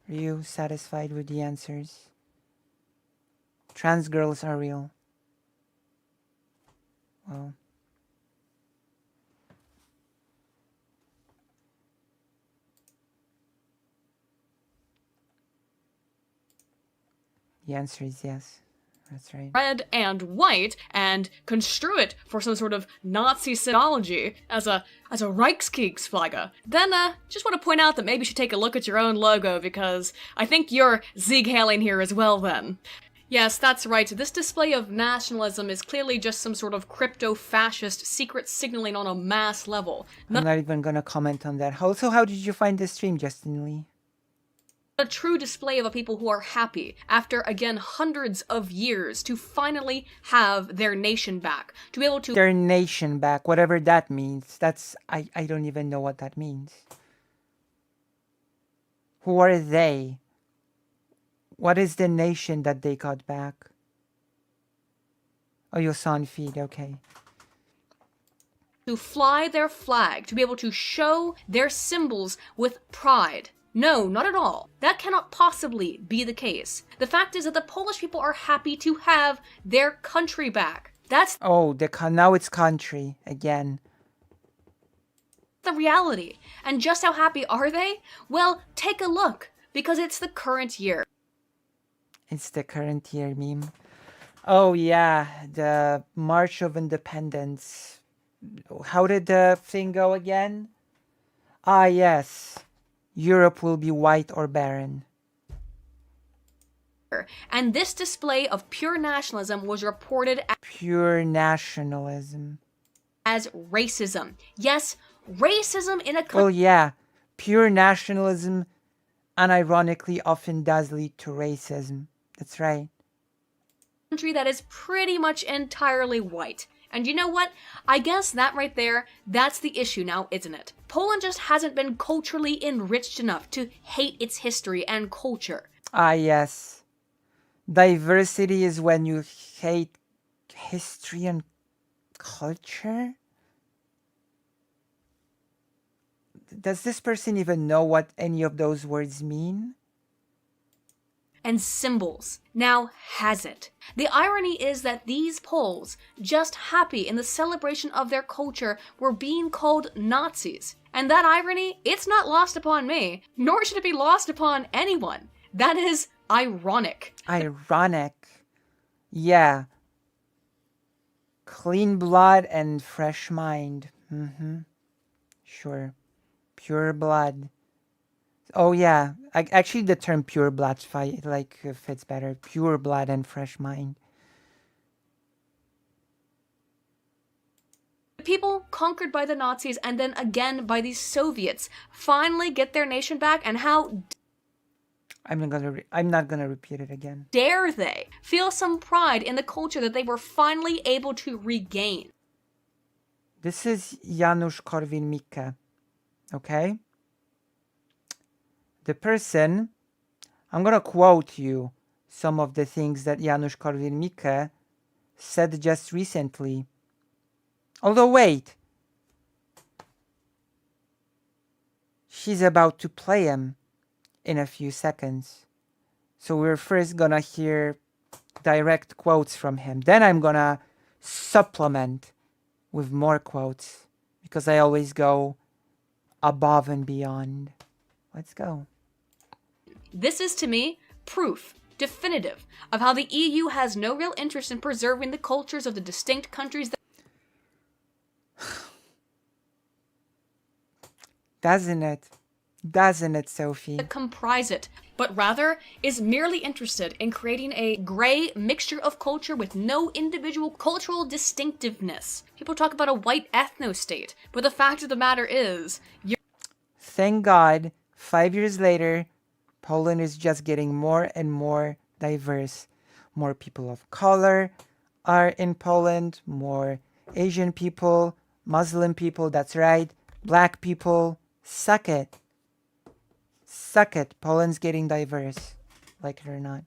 Are you satisfied with the answers? Trans girls are real. Well, the answer is yes. That's right. Red and white and construe it for some sort of Nazi symbology as a Reichskriegsflagge, then just want to point out that maybe you should take a look at your own logo because I think you're Sieg-hailing here as well then. Yes, that's right. This display of nationalism is clearly just some sort of crypto-fascist secret signaling on a mass level. I'm not even gonna comment on that. Also, how did you find the stream, Justin Lee? A true display of a people who are happy after, again, hundreds of years to finally have their nation back. To be able to... Their nation back, whatever that means. I don't even know what that means. Who are they? What is the nation that they got back? Oh, you saw on feed, okay. To fly their flag, to be able to show their symbols with pride. No, not at all. That cannot possibly be the case. The fact is that the Polish people are happy to have their country back. That's... Oh, now it's country again. The reality. And just how happy are they? Well, take a look, because it's the current year. It's the current year meme. Oh yeah, the March of Independence. How did the thing go again? Ah yes. Europe will be white or barren. And this display of pure nationalism was reported as pure nationalism. As racism. Yes, racism in a country... Well, yeah. Pure nationalism unironically often does lead to racism. That's right. Country that is pretty much entirely white. And you know what? I guess that right there, that's the issue now, isn't it? Poland just hasn't been culturally enriched enough to hate its history and culture. Ah, yes. Diversity is when you hate history and culture? Does this person even know what any of those words mean? And symbols. Now, has it? The irony is that these Poles, just happy in the celebration of their culture, were being called Nazis. And that irony, it's not lost upon me, nor should it be lost upon anyone. That is ironic. Ironic. Yeah. Clean blood and fresh mind. Sure. Pure blood. Oh yeah, actually the term pure blood fits better. Pure blood and fresh mind. People conquered by the Nazis and then again by the Soviets finally get their nation back, and how I'm not gonna repeat it again. Dare they feel some pride in the culture that they were finally able to regain? This is Janusz Korwin-Mikke. Okay? The person I'm gonna quote you some of the things that Janusz Korwin-Mikke said just recently. Although wait, she's about to play him in a few seconds. So we're first gonna hear direct quotes from him. Then I'm gonna supplement with more quotes because I always go above and beyond. Let's go. This is, to me, proof, definitive, of how the EU has no real interest in preserving the cultures of the distinct countries that Doesn't it? Doesn't it, Sophie? comprise it, but rather is merely interested in creating a gray mixture of culture with no individual cultural distinctiveness. People talk about a white ethno-state, but the fact of the matter is, Thank God, 5 years later, Poland is just getting more and more diverse. More people of color are in Poland, more Asian people, Muslim people, that's right, black people. Suck it. Suck it. Poland's getting diverse. Like it or not.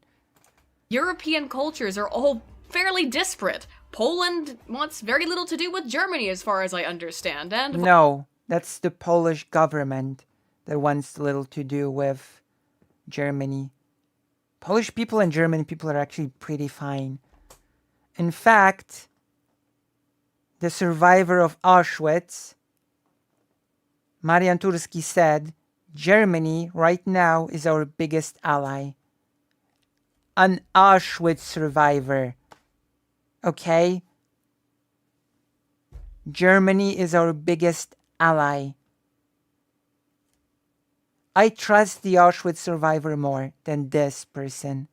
European cultures are all fairly disparate. Poland wants very little to do with Germany, as far as I understand, and No, that's the Polish government that wants little to do with Germany. Polish people and German people are actually pretty fine. In fact, the survivor of Auschwitz, Marian Turski, said, Germany right now is our biggest ally. An Auschwitz survivor. Okay? Germany is our biggest ally. I trust the Auschwitz survivor more than this person.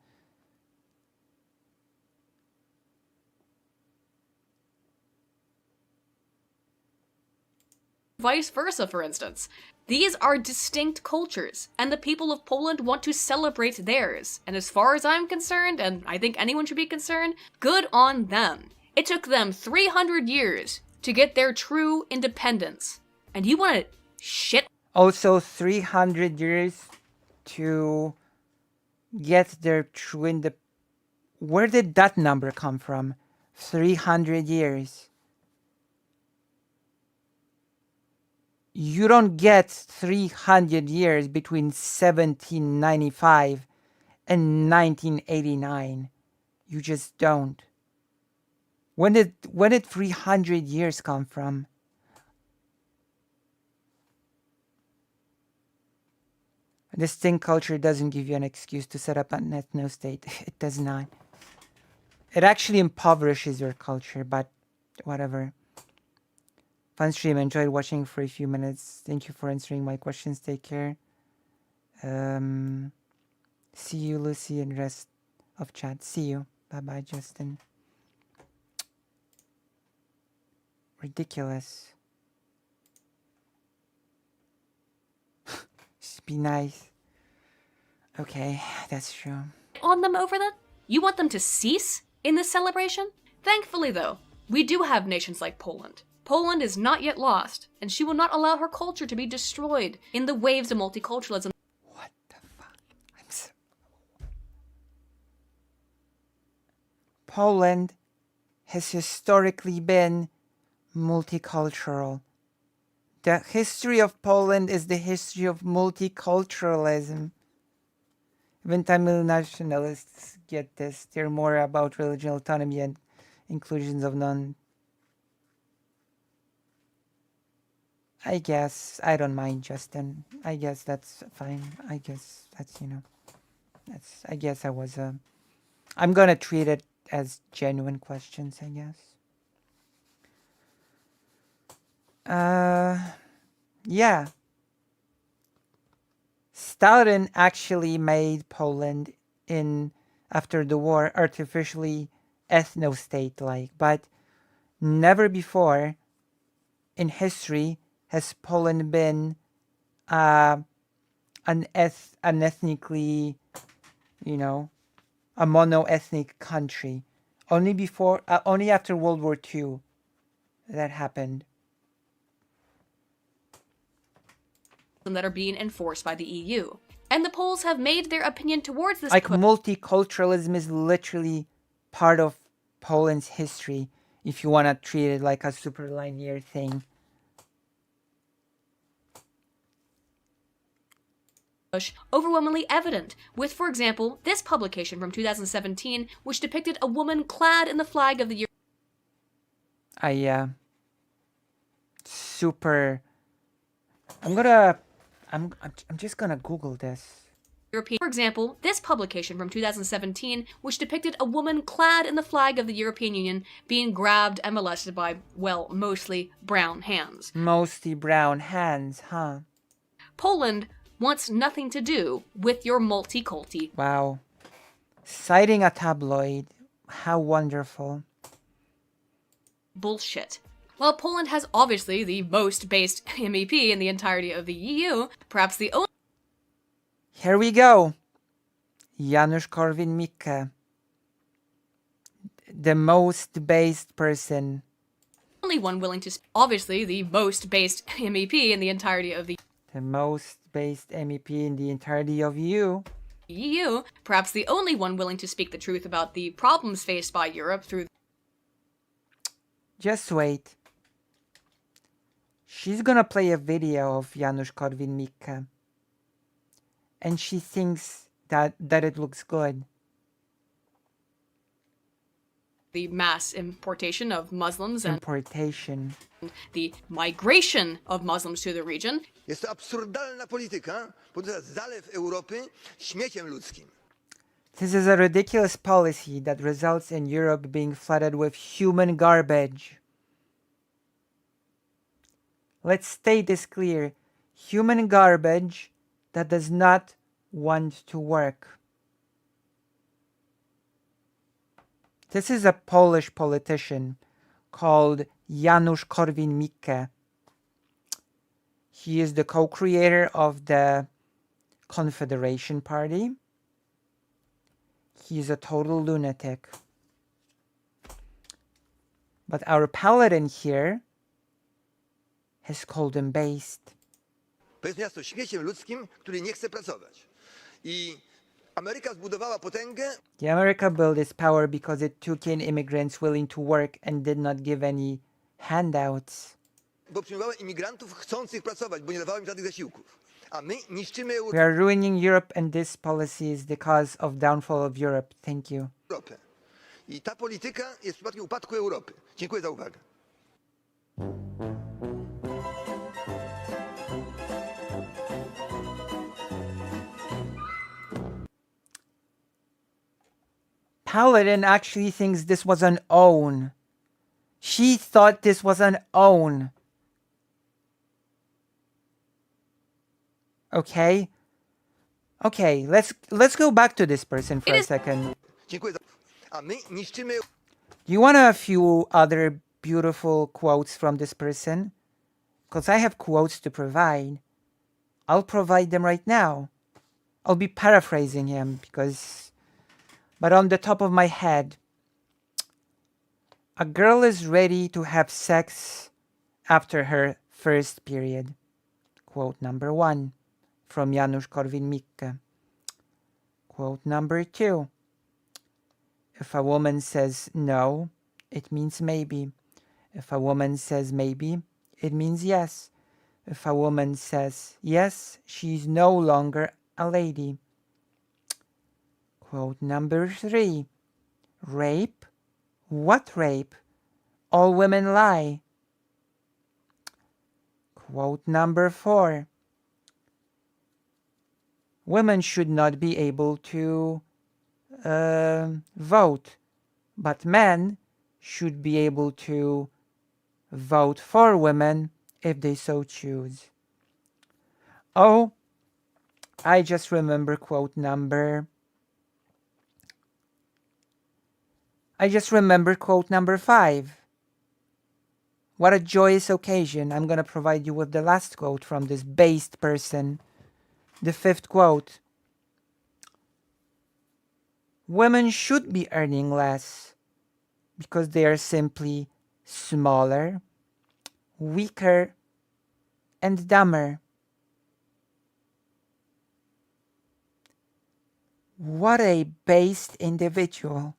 vice versa, for instance. These are distinct cultures, and the people of Poland want to celebrate theirs. And as far as I'm concerned, and I think anyone should be concerned, good on them. It took them 300 years to get their true independence. And you want to shit? Also 300 years to get their true independence. Where did that number come from? 300 years. You don't get 300 years between 1795 and 1989. You just don't. When did 300 years come from? Distinct culture doesn't give you an excuse to set up an ethno-state. It does not. It actually impoverishes your culture, but whatever. Fun stream. Enjoyed watching for a few minutes. Thank you for answering my questions. Take care. See you, Lucy, and rest of chat. See you. Bye-bye, Justin. Ridiculous. Just be nice. Okay, that's true. On them over that? You want them to cease in this celebration? Thankfully, though, we do have nations like Poland. Poland is not yet lost, and she will not allow her culture to be destroyed in the waves of multiculturalism. What the fuck? Poland has historically been multicultural. The history of Poland is the history of multiculturalism. Even Tamil nationalists get this. They're more about religious autonomy and inclusions of non. I guess I don't mind, Justin. I guess that's fine. I guess that's, that's, I guess I was I'm gonna treat it as genuine questions, I guess. Yeah. Stalin actually made Poland after the war artificially ethno-state-like, but never before in history has Poland been an ethnically, a mono-ethnic country. Only after World War II that happened. That are being enforced by the EU. And the Poles have made their opinion towards this Like, multiculturalism is literally part of Poland's history, if you want to treat it like a super linear thing. push overwhelmingly evident, with, for example, this publication from 2017, which depicted a woman clad in the flag of the Super. I'm just gonna Google this. European. For example, this publication from 2017, which depicted a woman clad in the flag of the European Union being grabbed and molested by, well, mostly brown hands. Mostly brown hands, huh? Poland wants nothing to do with your multi-culti. Wow. Citing a tabloid. How wonderful. Bullshit. While Poland has obviously the most based MEP in the entirety of the EU, perhaps the only Here we go. Janusz Korwin-Mikke. The most based person. one willing to obviously the most based MEP in the entirety of the The most based MEP in the entirety of EU. EU, perhaps the only one willing to speak the truth about the problems faced by Europe through. Just wait. She's gonna play a video of Janusz Korwin-Mikke. And she thinks that it looks good. The mass importation of Muslims and Importation. the migration of Muslims to the region. Jest to absurdalna polityka, podczas zalew Europy śmieciem ludzkim. This is a ridiculous policy that results in Europe being flooded with human garbage. Let's state this clear. Human garbage that does not want to work. This is a Polish politician called Janusz Korwin-Mikke. He is the co-creator of the Confederation Party. He's a total lunatic. But our paladin here has called him based. To jest miasto śmieciem ludzkim, który nie chce pracować. I Ameryka zbudowała potęgę. The America built its power because it took in immigrants willing to work and did not give any handouts. Bo przyjmowała imigrantów chcących pracować, bo nie dawała im żadnych zasiłków. A my niszczymy We are ruining Europe and this policy is the cause of downfall of Europe. Thank you. Europę. I ta polityka jest przypadkiem upadku Europy. Dziękuję za uwagę. Paladin actually thinks this was an own. She thought this was an own. Okay. Okay, let's go back to this person for a second. Dziękuję za... A my niszczymy... Do you want a few other beautiful quotes from this person? Because I have quotes to provide. I'll provide them right now. I'll be paraphrasing him because... But on the top of my head, a girl is ready to have sex after her first period. Quote number 1 from Janusz Korwin-Mikke. Quote number 2. If a woman says no, it means maybe. If a woman says maybe, it means yes. If a woman says yes, she's no longer a lady. Quote number 3. Rape? What rape? All women lie. Quote number 4. Women should not be able to vote, but men should be able to vote for women if they so choose. Oh, I just remember quote number 5. What a joyous occasion. I'm going to provide you with the last quote from this based person. The 5th quote. Women should be earning less because they are simply smaller, weaker, and dumber. What a based individual.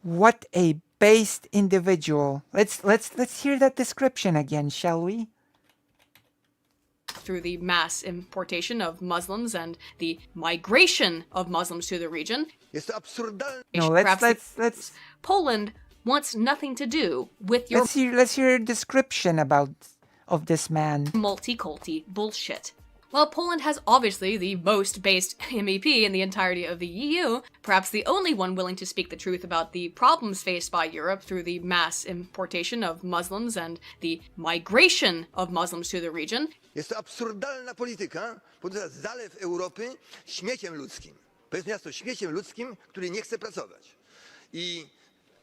What a based individual. Let's hear that description again, shall we? Through the mass importation of Muslims and the migration of Muslims to the region. Jest to absurdalne. No, let's Poland wants nothing to do with your let's hear a description of this man. multi-culti bullshit. While Poland has obviously the most based MEP in the entirety of the EU, perhaps the only one willing to speak the truth about the problems faced by Europe through the mass importation of Muslims and the migration of Muslims to the region. Jest to absurdalna polityka, podczas zalew Europy śmieciem ludzkim. To jest miasto śmieciem ludzkim, który nie chce pracować. I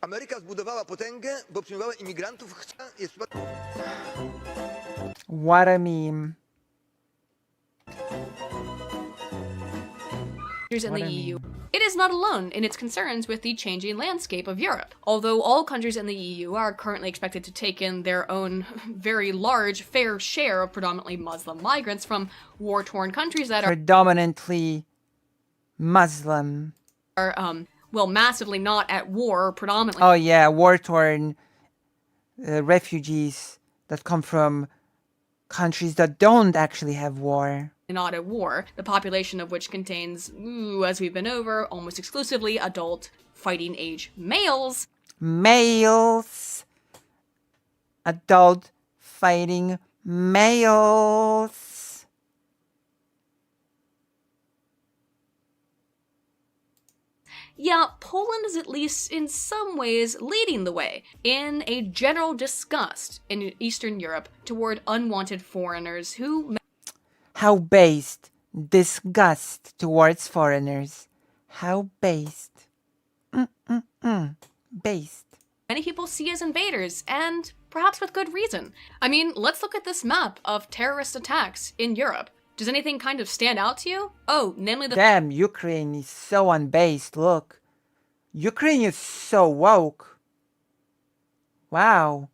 Ameryka zbudowała potęgę, bo przyjmowała imigrantów. What a meme. In the EU. It is not alone in its concerns with the changing landscape of Europe. Although all countries in the EU are currently expected to take in their own very large fair share of predominantly Muslim migrants from war-torn countries that predominantly Muslim. Well, massively not at war, predominantly. Oh yeah, war-torn refugees that come from countries that don't actually have war. Not at war, the population of which contains, as we've been over, almost exclusively adult fighting age males. Males. Adult fighting males. Yeah, Poland is at least in some ways leading the way in a general disgust in Eastern Europe toward unwanted foreigners who... How based. Disgust towards foreigners. How based. Based. Many people see as invaders, and perhaps with good reason. I mean, let's look at this map of terrorist attacks in Europe. Does anything kind of stand out to you? Oh, namely the... Damn, Ukraine is so unbased, look. Ukraine is so woke. Wow.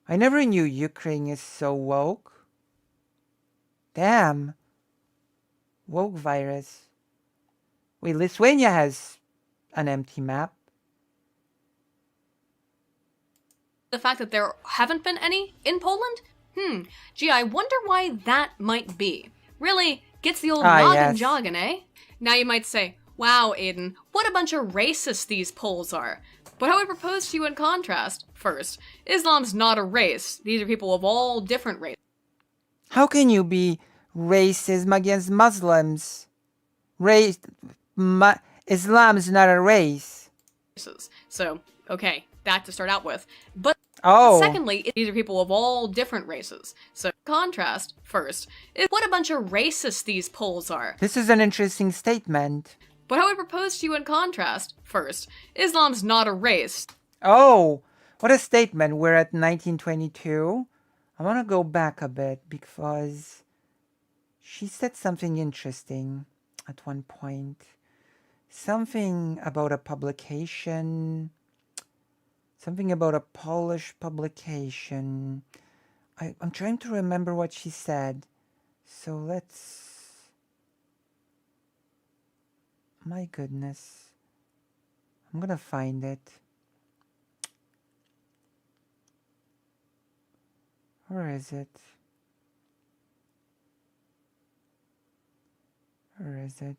I never knew Ukraine is so woke. Damn. Woke virus. Wait, Lithuania has an empty map. The fact that there haven't been any in Poland? Gee, I wonder why that might be. Really gets the old noggin jogging, eh? Now you might say, wow, Aiden, what a bunch of racists these Poles are. But how I propose to you in contrast, first, Islam's not a race. These are people of all different races. How can you be racism against Muslims? Islam's not a race. So, okay, that to start out with. But secondly, these are people of all different races. So, contrast, first, is what a bunch of racists these Poles are. This is an interesting statement. But how I propose to you in contrast, first, Islam's not a race. Oh, what a statement. We're at 1922. I want to go back a bit because she said something interesting at one point. Something about a publication. Something about a Polish publication. I'm trying to remember what she said. So let's... My goodness. I'm gonna find it. Where is it? Where is it?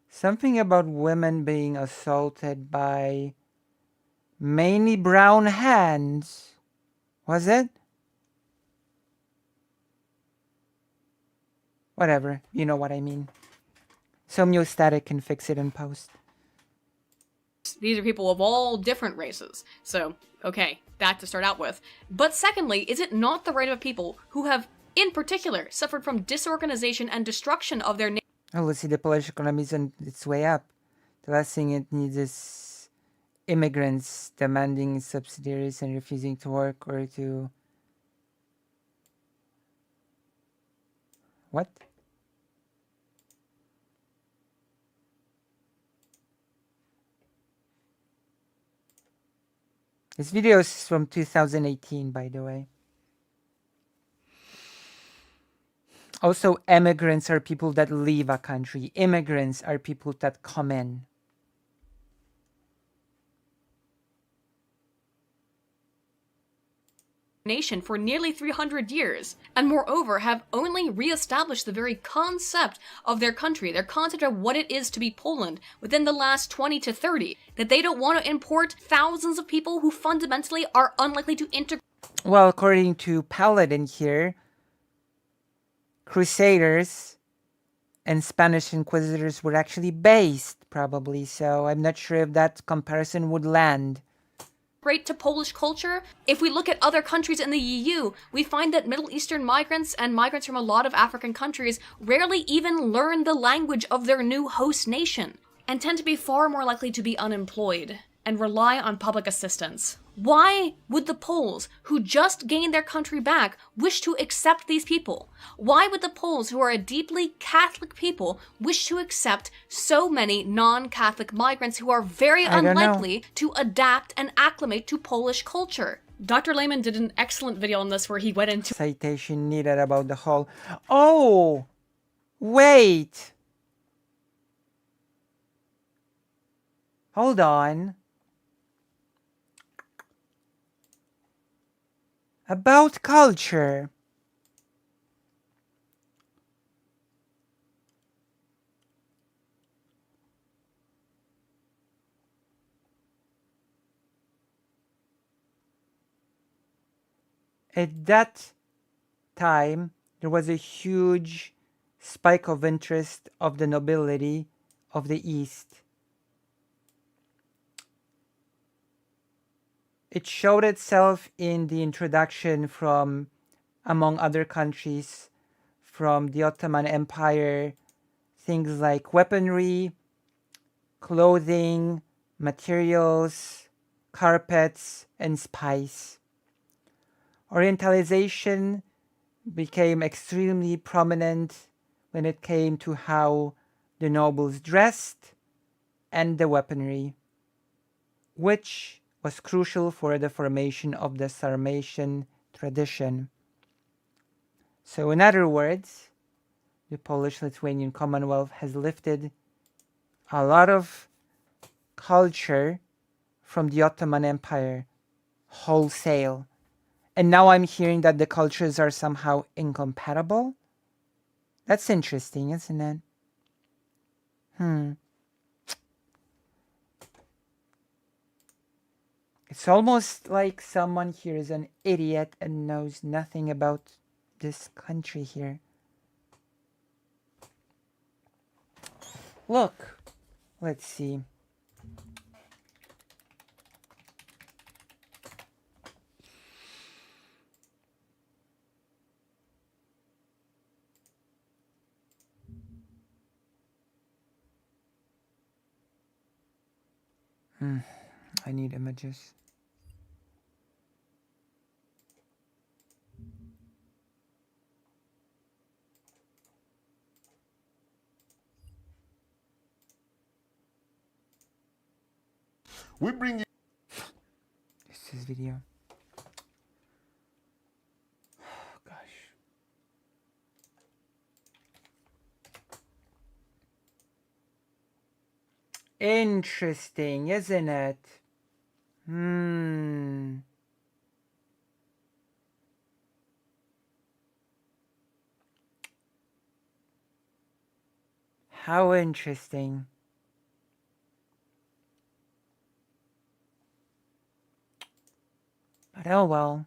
Something about women being assaulted by mainly brown hands. Was it? Whatever, you know what I mean. Somiostatic can fix it in post. These are people of all different races. So, okay, that to start out with. But secondly, is it not the right of people who have, in particular, suffered from disorganization and destruction of their Oh, let's see, the Polish economy is on its way up. The last thing it needs is immigrants demanding subsidies and refusing to work or to... What? This video is from 2018, by the way. Also, immigrants are people that leave a country. Immigrants are people that come in. Nation for nearly 300 years, and moreover have only re-established the very concept of their country, their concept of what it is to be Poland within the last 20 to 30, that they don't want to import thousands of people who fundamentally are unlikely to integrate. Well, according to Paladin here, Crusaders and Spanish Inquisitors were actually based, probably, so I'm not sure if that comparison would land. To Polish culture. If we look at other countries in the EU, we find that Middle Eastern migrants and migrants from a lot of African countries rarely even learn the language of their new host nation, and tend to be far more likely to be unemployed and rely on public assistance. Why would the Poles, who just gained their country back, wish to accept these people? Why would the Poles, who are a deeply Catholic people, wish to accept so many non-Catholic migrants who are very unlikely to adapt and acclimate to Polish culture? Dr. Lehman did an excellent video on this where he went into Citation needed about the whole... Oh! Wait! Hold on. About culture. At that time, there was a huge spike of interest of the nobility of the East. It showed itself in the introduction from, among other countries, from the Ottoman Empire, things like weaponry, clothing, materials, carpets, and spice. Orientalization became extremely prominent when it came to how the nobles dressed and the weaponry, which was crucial for the formation of the Sarmatian tradition. So in other words, the Polish-Lithuanian Commonwealth has lifted a lot of culture from the Ottoman Empire wholesale. And now I'm hearing that the cultures are somehow incompatible. That's interesting, isn't it? It's almost like someone here is an idiot and knows nothing about this country here. Look, let's see. I need images. We bring you. This is video. Oh, gosh. Interesting, isn't it? How interesting. But oh well.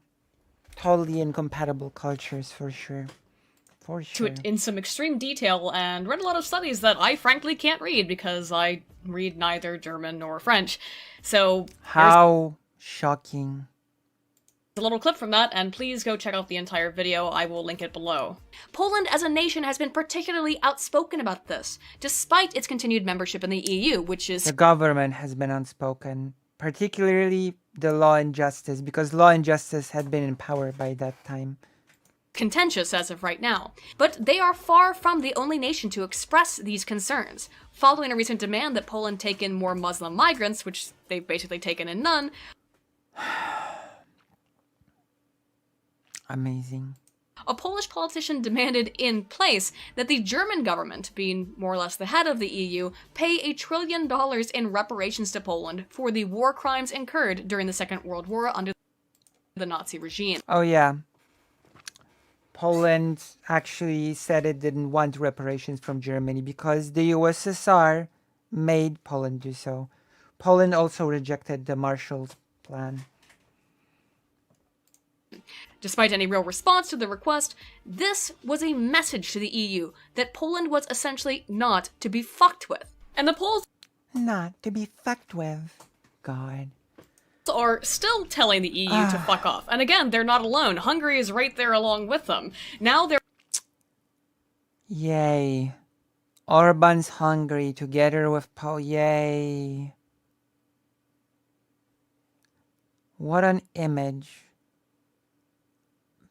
Totally incompatible cultures for sure. For to sure. it in some extreme detail and read a lot of studies that I frankly can't read because I read neither German nor French. So How shocking. a little clip from that, and please go check out the entire video. I will link it below. Poland as a nation has been particularly outspoken about this, despite its continued membership in the EU, which is The government has been unspoken, particularly the Law and Justice, because Law and Justice had been in power by that time. contentious as of right now. But they are far from the only nation to express these concerns. Following a recent demand that Poland take in more Muslim migrants, which they've basically taken in none. Amazing. A Polish politician demanded in place that the German government, being more or less the head of the EU, pay $1 trillion in reparations to Poland for the war crimes incurred during the Second World War under the Nazi regime. Oh yeah. Poland actually said it didn't want reparations from Germany because the USSR made Poland do so. Poland also rejected the Marshall Plan. Despite any real response to the request, this was a message to the EU that Poland was essentially not to be fucked with. And the Poles Not to be fucked with. God. are still telling the EU to fuck off. And again, they're not alone. Hungary is right there along with them. Now they're Yay. Orban's Hungary together with Yay. What an image.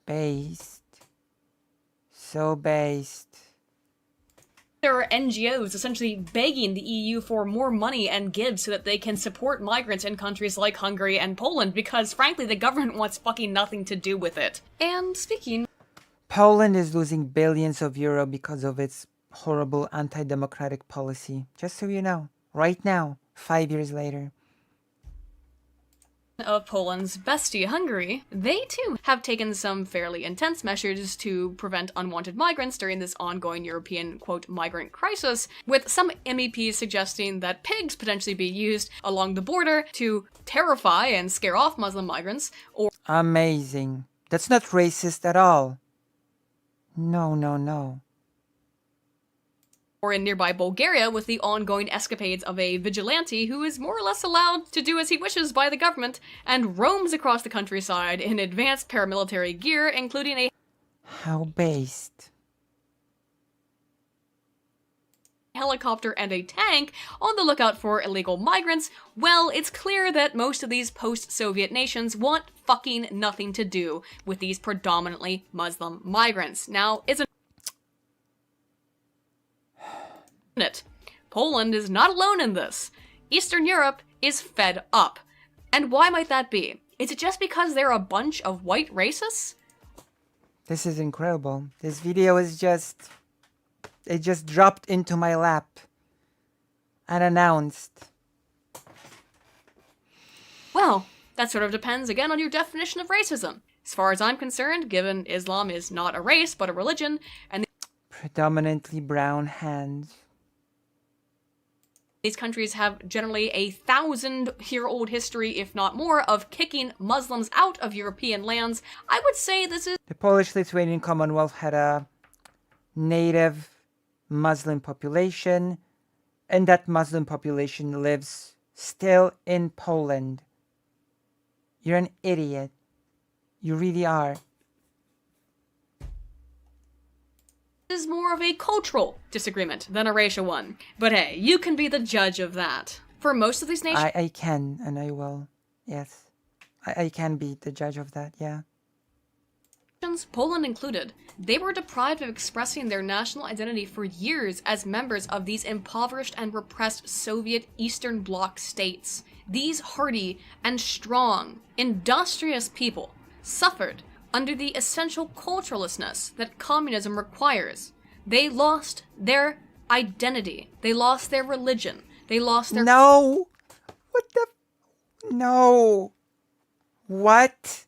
Based. So based. there are NGOs essentially begging the EU for more money and gifts so that they can support migrants in countries like Hungary and Poland because, frankly, the government wants fucking nothing to do with it. And speaking Poland is losing billions of euro because of its horrible anti-democratic policy. Just so you know. Right now. 5 years later. of Poland's bestie, Hungary, they too have taken some fairly intense measures to prevent unwanted migrants during this ongoing European, quote, migrant crisis, with some MEPs suggesting that pigs potentially be used along the border to terrify and scare off Muslim migrants, or Amazing. That's not racist at all. No, no, no. in nearby Bulgaria with the ongoing escapades of a vigilante who is more or less allowed to do as he wishes by the government and roams across the countryside in advanced paramilitary gear, including a How based. helicopter and a tank on the lookout for illegal migrants. Well, it's clear that most of these post-Soviet nations want fucking nothing to do with these predominantly Muslim migrants. Now, isn't it? Poland is not alone in this. Eastern Europe is fed up. And why might that be? Is it just because they're a bunch of white racists? This is incredible. This video is just... It just dropped into my lap. Unannounced. Well, that sort of depends again on your definition of racism. As far as I'm concerned, given Islam is not a race but a religion, and Predominantly brown hands. these countries have generally a 1,000-year-old history, if not more, of kicking Muslims out of European lands, I would say this is The Polish-Lithuanian Commonwealth had a native Muslim population, and that Muslim population lives still in Poland. You're an idiot. You really are. more of a cultural disagreement than a racial one. But hey, you can be the judge of that. For most of these nations, I can, and I will. Yes. I can be the judge of that, yeah. Poland included, they were deprived of expressing their national identity for years as members of these impoverished and repressed Soviet Eastern Bloc states. These hardy and strong, industrious people suffered under the essential culturalness that communism requires. They lost their identity. They lost their religion. They lost their... No! What the... No! What?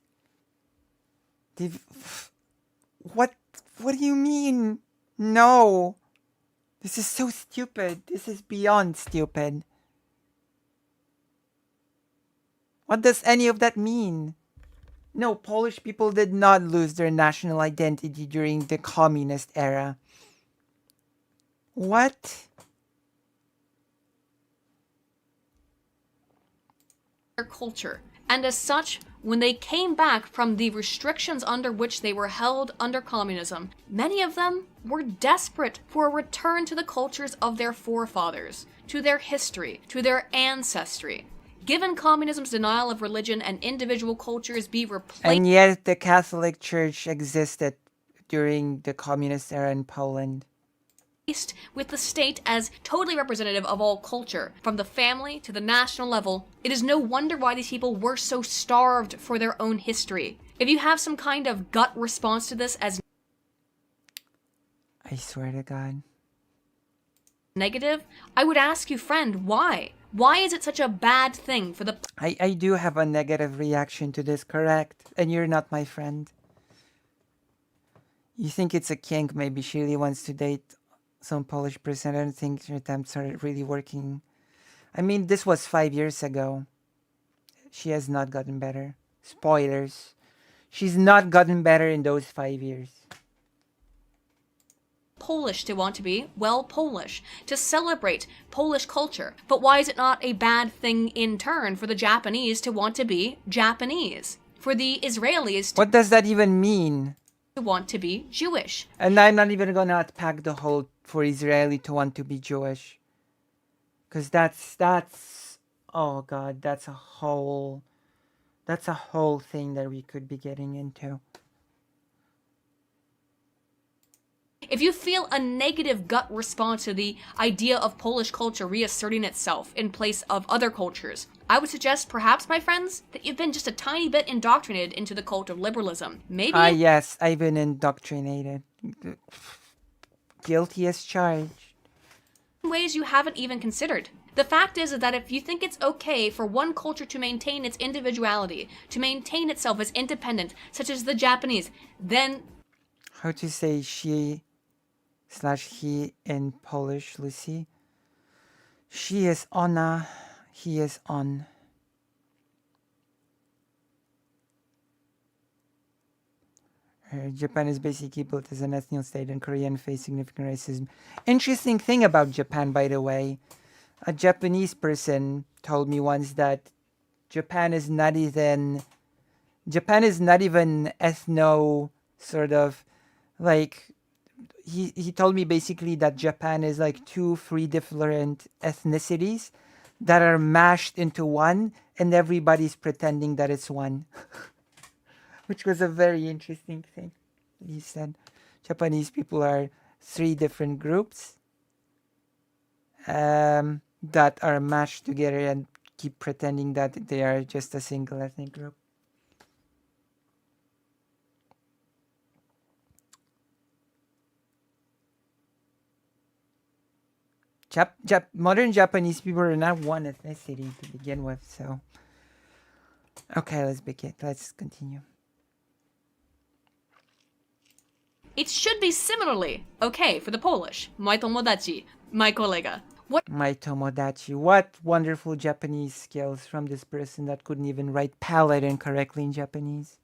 What do you mean? No. This is so stupid. This is beyond stupid. What does any of that mean? No, Polish people did not lose their national identity during the communist era. What? Their culture. And as such, when they came back from the restrictions under which they were held under communism, many of them were desperate for a return to the cultures of their forefathers, to their history, to their ancestry. Given communism's denial of religion and individual cultures be replaced... And yet the Catholic Church existed during the communist era in Poland. With the state as totally representative of all culture, from the family to the national level, it is no wonder why these people were so starved for their own history. If you have some kind of gut response to this as I swear to God. negative, I would ask you, friend, why? Why is it such a bad thing for the I do have a negative reaction to this, correct? And you're not my friend. You think it's a kink, maybe she really wants to date some Polish person. I don't think her attempts are really working. I mean, this was 5 years ago. She has not gotten better. Spoilers. She's not gotten better in those 5 years. Polish to want to be, well, Polish, to celebrate Polish culture. But why is it not a bad thing in turn for the Japanese to want to be Japanese? For the Israelis What does that even mean? to want to be Jewish? And I'm not even gonna unpack the whole for Israeli to want to be Jewish. Because that's oh God, that's a whole thing that we could be getting into. If you feel a negative gut response to the idea of Polish culture reasserting itself in place of other cultures, I would suggest perhaps, my friends, that you've been just a tiny bit indoctrinated into the cult of liberalism. Maybe Yes, I've been indoctrinated. Guilty as charged. in ways you haven't even considered. The fact is that if you think it's okay for one culture to maintain its individuality, to maintain itself as independent, such as the Japanese, then How to say she/he in Polish, Lucy? She is ona, he is on. Japan is basically built as an ethnic state, and Korea face significant racism. Interesting thing about Japan, by the way. A Japanese person told me once that Japan is not even ethno sort of like he told me basically that Japan is like 3 different ethnicities that are mashed into one, and everybody's pretending that it's one. Which was a very interesting thing. He said Japanese people are 3 different groups that are mashed together and keep pretending that they are just a single ethnic group. Modern Japanese people are not one ethnicity to begin with, so okay, let's continue. it should be similarly okay for the Polish. Moi tomodachi, my kolega. My tomodachi. What wonderful Japanese skills from this person that couldn't even write paladin correctly in Japanese.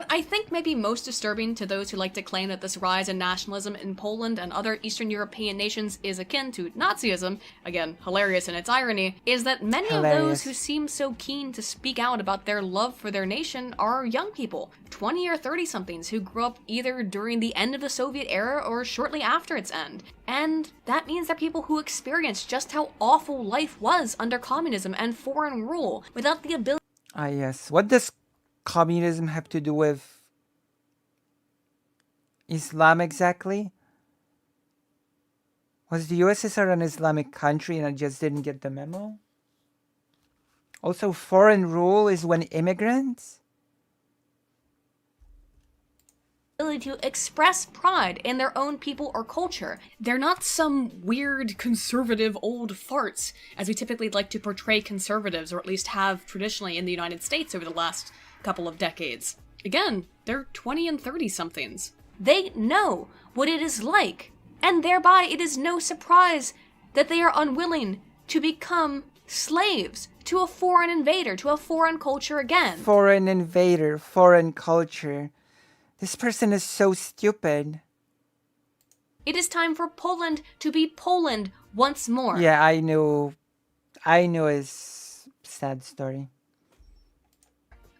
I think maybe most disturbing to those who like to claim that this rise in nationalism in Poland and other Eastern European nations is akin to Nazism, again, hilarious in its irony, is that many of those who seem so keen to speak out about their love for their nation are young people, 20 or 30-somethings who grew up either during the end of the Soviet era or shortly after its end. And that means they're people who experienced just how awful life was under communism and foreign rule without the ability. Ah, yes. What does communism have to do with Islam exactly? Was the USSR an Islamic country and I just didn't get the memo? Also, foreign rule is when immigrants? To express pride in their own people or culture. They're not some weird conservative old farts, as we typically like to portray conservatives, or at least have traditionally in the United States over the last couple of decades. Again, they're 20 and 30-somethings. They know what it is like, and thereby it is no surprise that they are unwilling to become slaves to a foreign invader, to a foreign culture again. Foreign invader, foreign culture. This person is so stupid. It is time for Poland to be Poland once more. Yeah, I knew his sad story.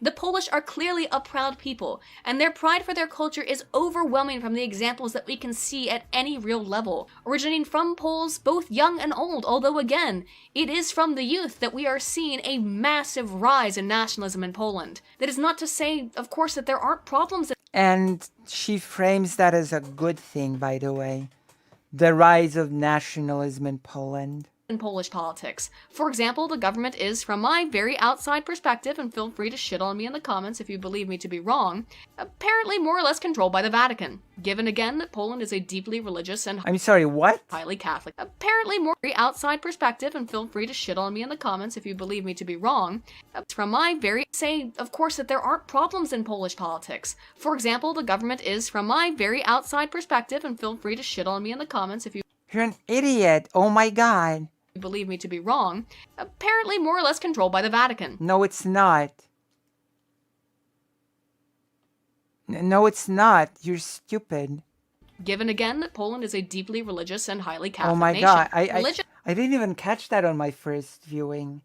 The Polish are clearly a proud people, and their pride for their culture is overwhelming from the examples that we can see at any real level, originating from Poles both young and old, although again, it is from the youth that we are seeing a massive rise in nationalism in Poland. That is not to say, of course, that there aren't problems. And she frames that as a good thing, by the way. The rise of nationalism in Poland. In Polish politics. For example, the government is, from my very outside perspective, and feel free to shit on me in the comments if you believe me to be wrong, apparently more or less controlled by the Vatican. Given again that Poland is a deeply religious and I'm sorry, what? highly Catholic. Apparently more very outside perspective, and feel free to shit on me in the comments if you believe me to be wrong. From my very say, of course, that there aren't problems in Polish politics. For example, the government is, from my very outside perspective, and feel free to shit on me in the comments if you You're an idiot. Oh my god. believe me to be wrong, apparently more or less controlled by the Vatican. No, it's not. No, it's not. You're stupid. Given again that Poland is a deeply religious and highly Catholic Oh my nation. god. Religion I didn't even catch that on my first viewing.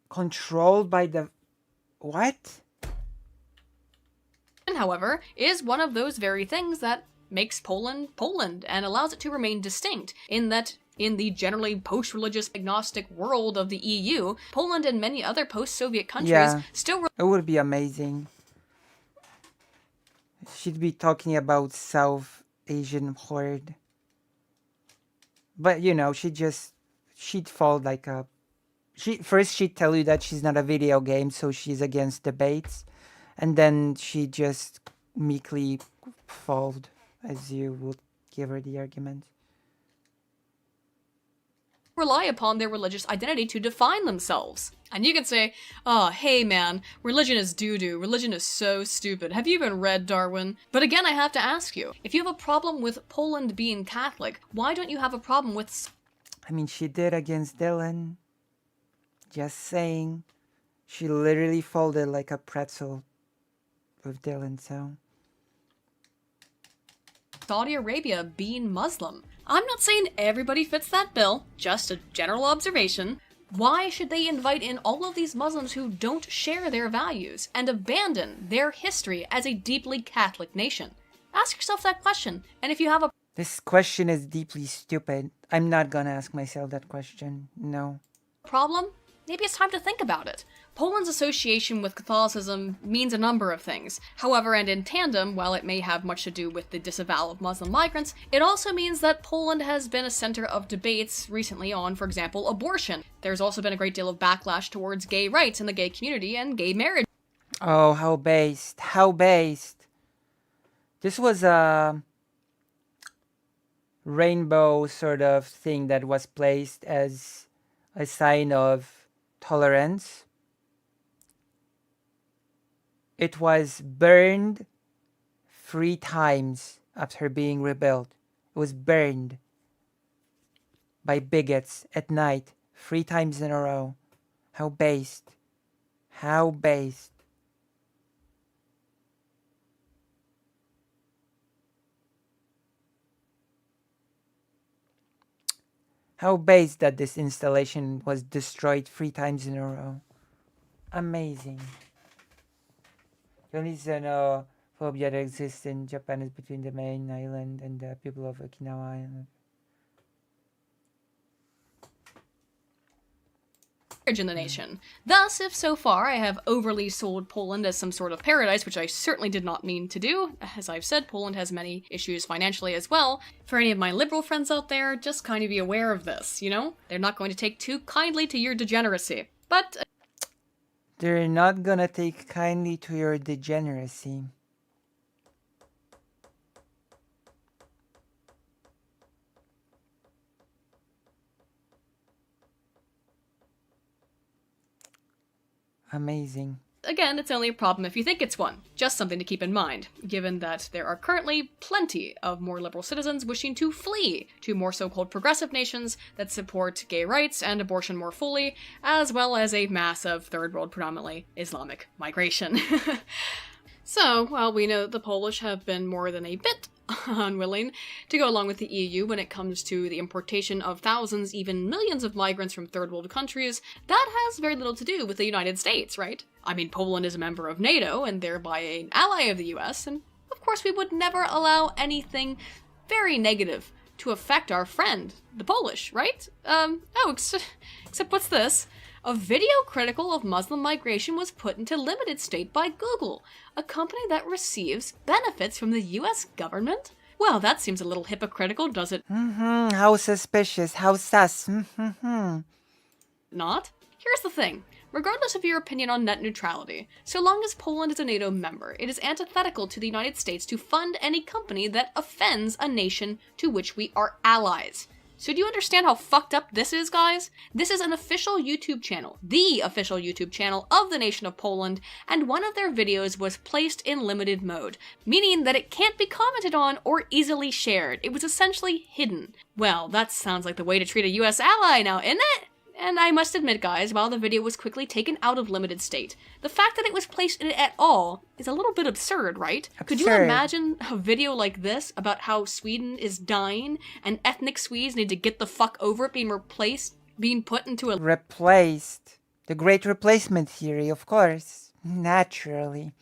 Controlled by the... What? however, is one of those very things that makes Poland Poland and allows it to remain distinct, in that in the generally post-religious agnostic world of the EU, Poland and many other post-Soviet countries still It would be amazing. She'd be talking about South Asian horde. But, you know, she'd fall like a... First she'd tell you that she's not a video game, so she's against debates. And then she just meekly fold, as you would give her the argument. rely upon their religious identity to define themselves. And you can say, oh, hey man, religion is doo-doo, religion is so stupid, have you even read Darwin? But again, I have to ask you, if you have a problem with Poland being Catholic, why don't you have a problem with... I mean, she did against Dylan. Just saying. She literally folded like a pretzel with Dylan, so... Saudi Arabia being Muslim. I'm not saying everybody fits that bill, just a general observation. Why should they invite in all of these Muslims who don't share their values and abandon their history as a deeply Catholic nation? Ask yourself that question, and if you have a This question is deeply stupid. I'm not gonna ask myself that question. No. problem, maybe it's time to think about it. Poland's association with Catholicism means a number of things. However, and in tandem, while it may have much to do with the disavowal of Muslim migrants, it also means that Poland has been a center of debates recently on, for example, abortion. There's also been a great deal of backlash towards gay rights in the gay community and gay marriage. Oh, how based. How based. This was a rainbow sort of thing that was placed as a sign of tolerance. It was burned 3 times after being rebuilt. It was burned by bigots at night 3 times in a row. How based. How based. How based that this installation was destroyed 3 times in a row. Amazing. The only xenophobia that exists in Japan is between the main island and the people of Okinawa Island. In the nation. Thus, if so far I have overly sold Poland as some sort of paradise, which I certainly did not mean to do, as I've said, Poland has many issues financially as well. For any of my liberal friends out there, just kind of be aware of this, you know? They're not going to take too kindly to your degeneracy. But... They're not gonna take kindly to your degeneracy. Amazing. Again, it's only a problem if you think it's one. Just something to keep in mind, given that there are currently plenty of more liberal citizens wishing to flee to more so-called progressive nations that support gay rights and abortion more fully, as well as a mass of third world, predominantly Islamic migration. So, while we know that the Polish have been more than a bit unwilling to go along with the EU when it comes to the importation of thousands, even millions of migrants from third world countries, that has very little to do with the United States, right? I mean, Poland is a member of NATO and thereby an ally of the US, and of course we would never allow anything very negative to affect our friend, the Polish, right? Except what's this? A video critical of Muslim migration was put into limited state by Google, a company that receives benefits from the US government? Well, that seems a little hypocritical, does it How suspicious, how sus. not? Here's the thing. Regardless of your opinion on net neutrality, so long as Poland is a NATO member, it is antithetical to the United States to fund any company that offends a nation to which we are allies. So do you understand how fucked up this is, guys? This is an official YouTube channel, the official YouTube channel of the nation of Poland, and one of their videos was placed in limited mode, meaning that it can't be commented on or easily shared. It was essentially hidden. Well, that sounds like the way to treat a US ally now, isn't it? And I must admit, guys, while the video was quickly taken out of limited state, the fact that it was placed in it at all is a little bit absurd, right? Could you Absurd. imagine a video like this about how Sweden is dying and ethnic Swedes need to get the fuck over it, being put into a Replaced. The great replacement theory, of course. Naturally.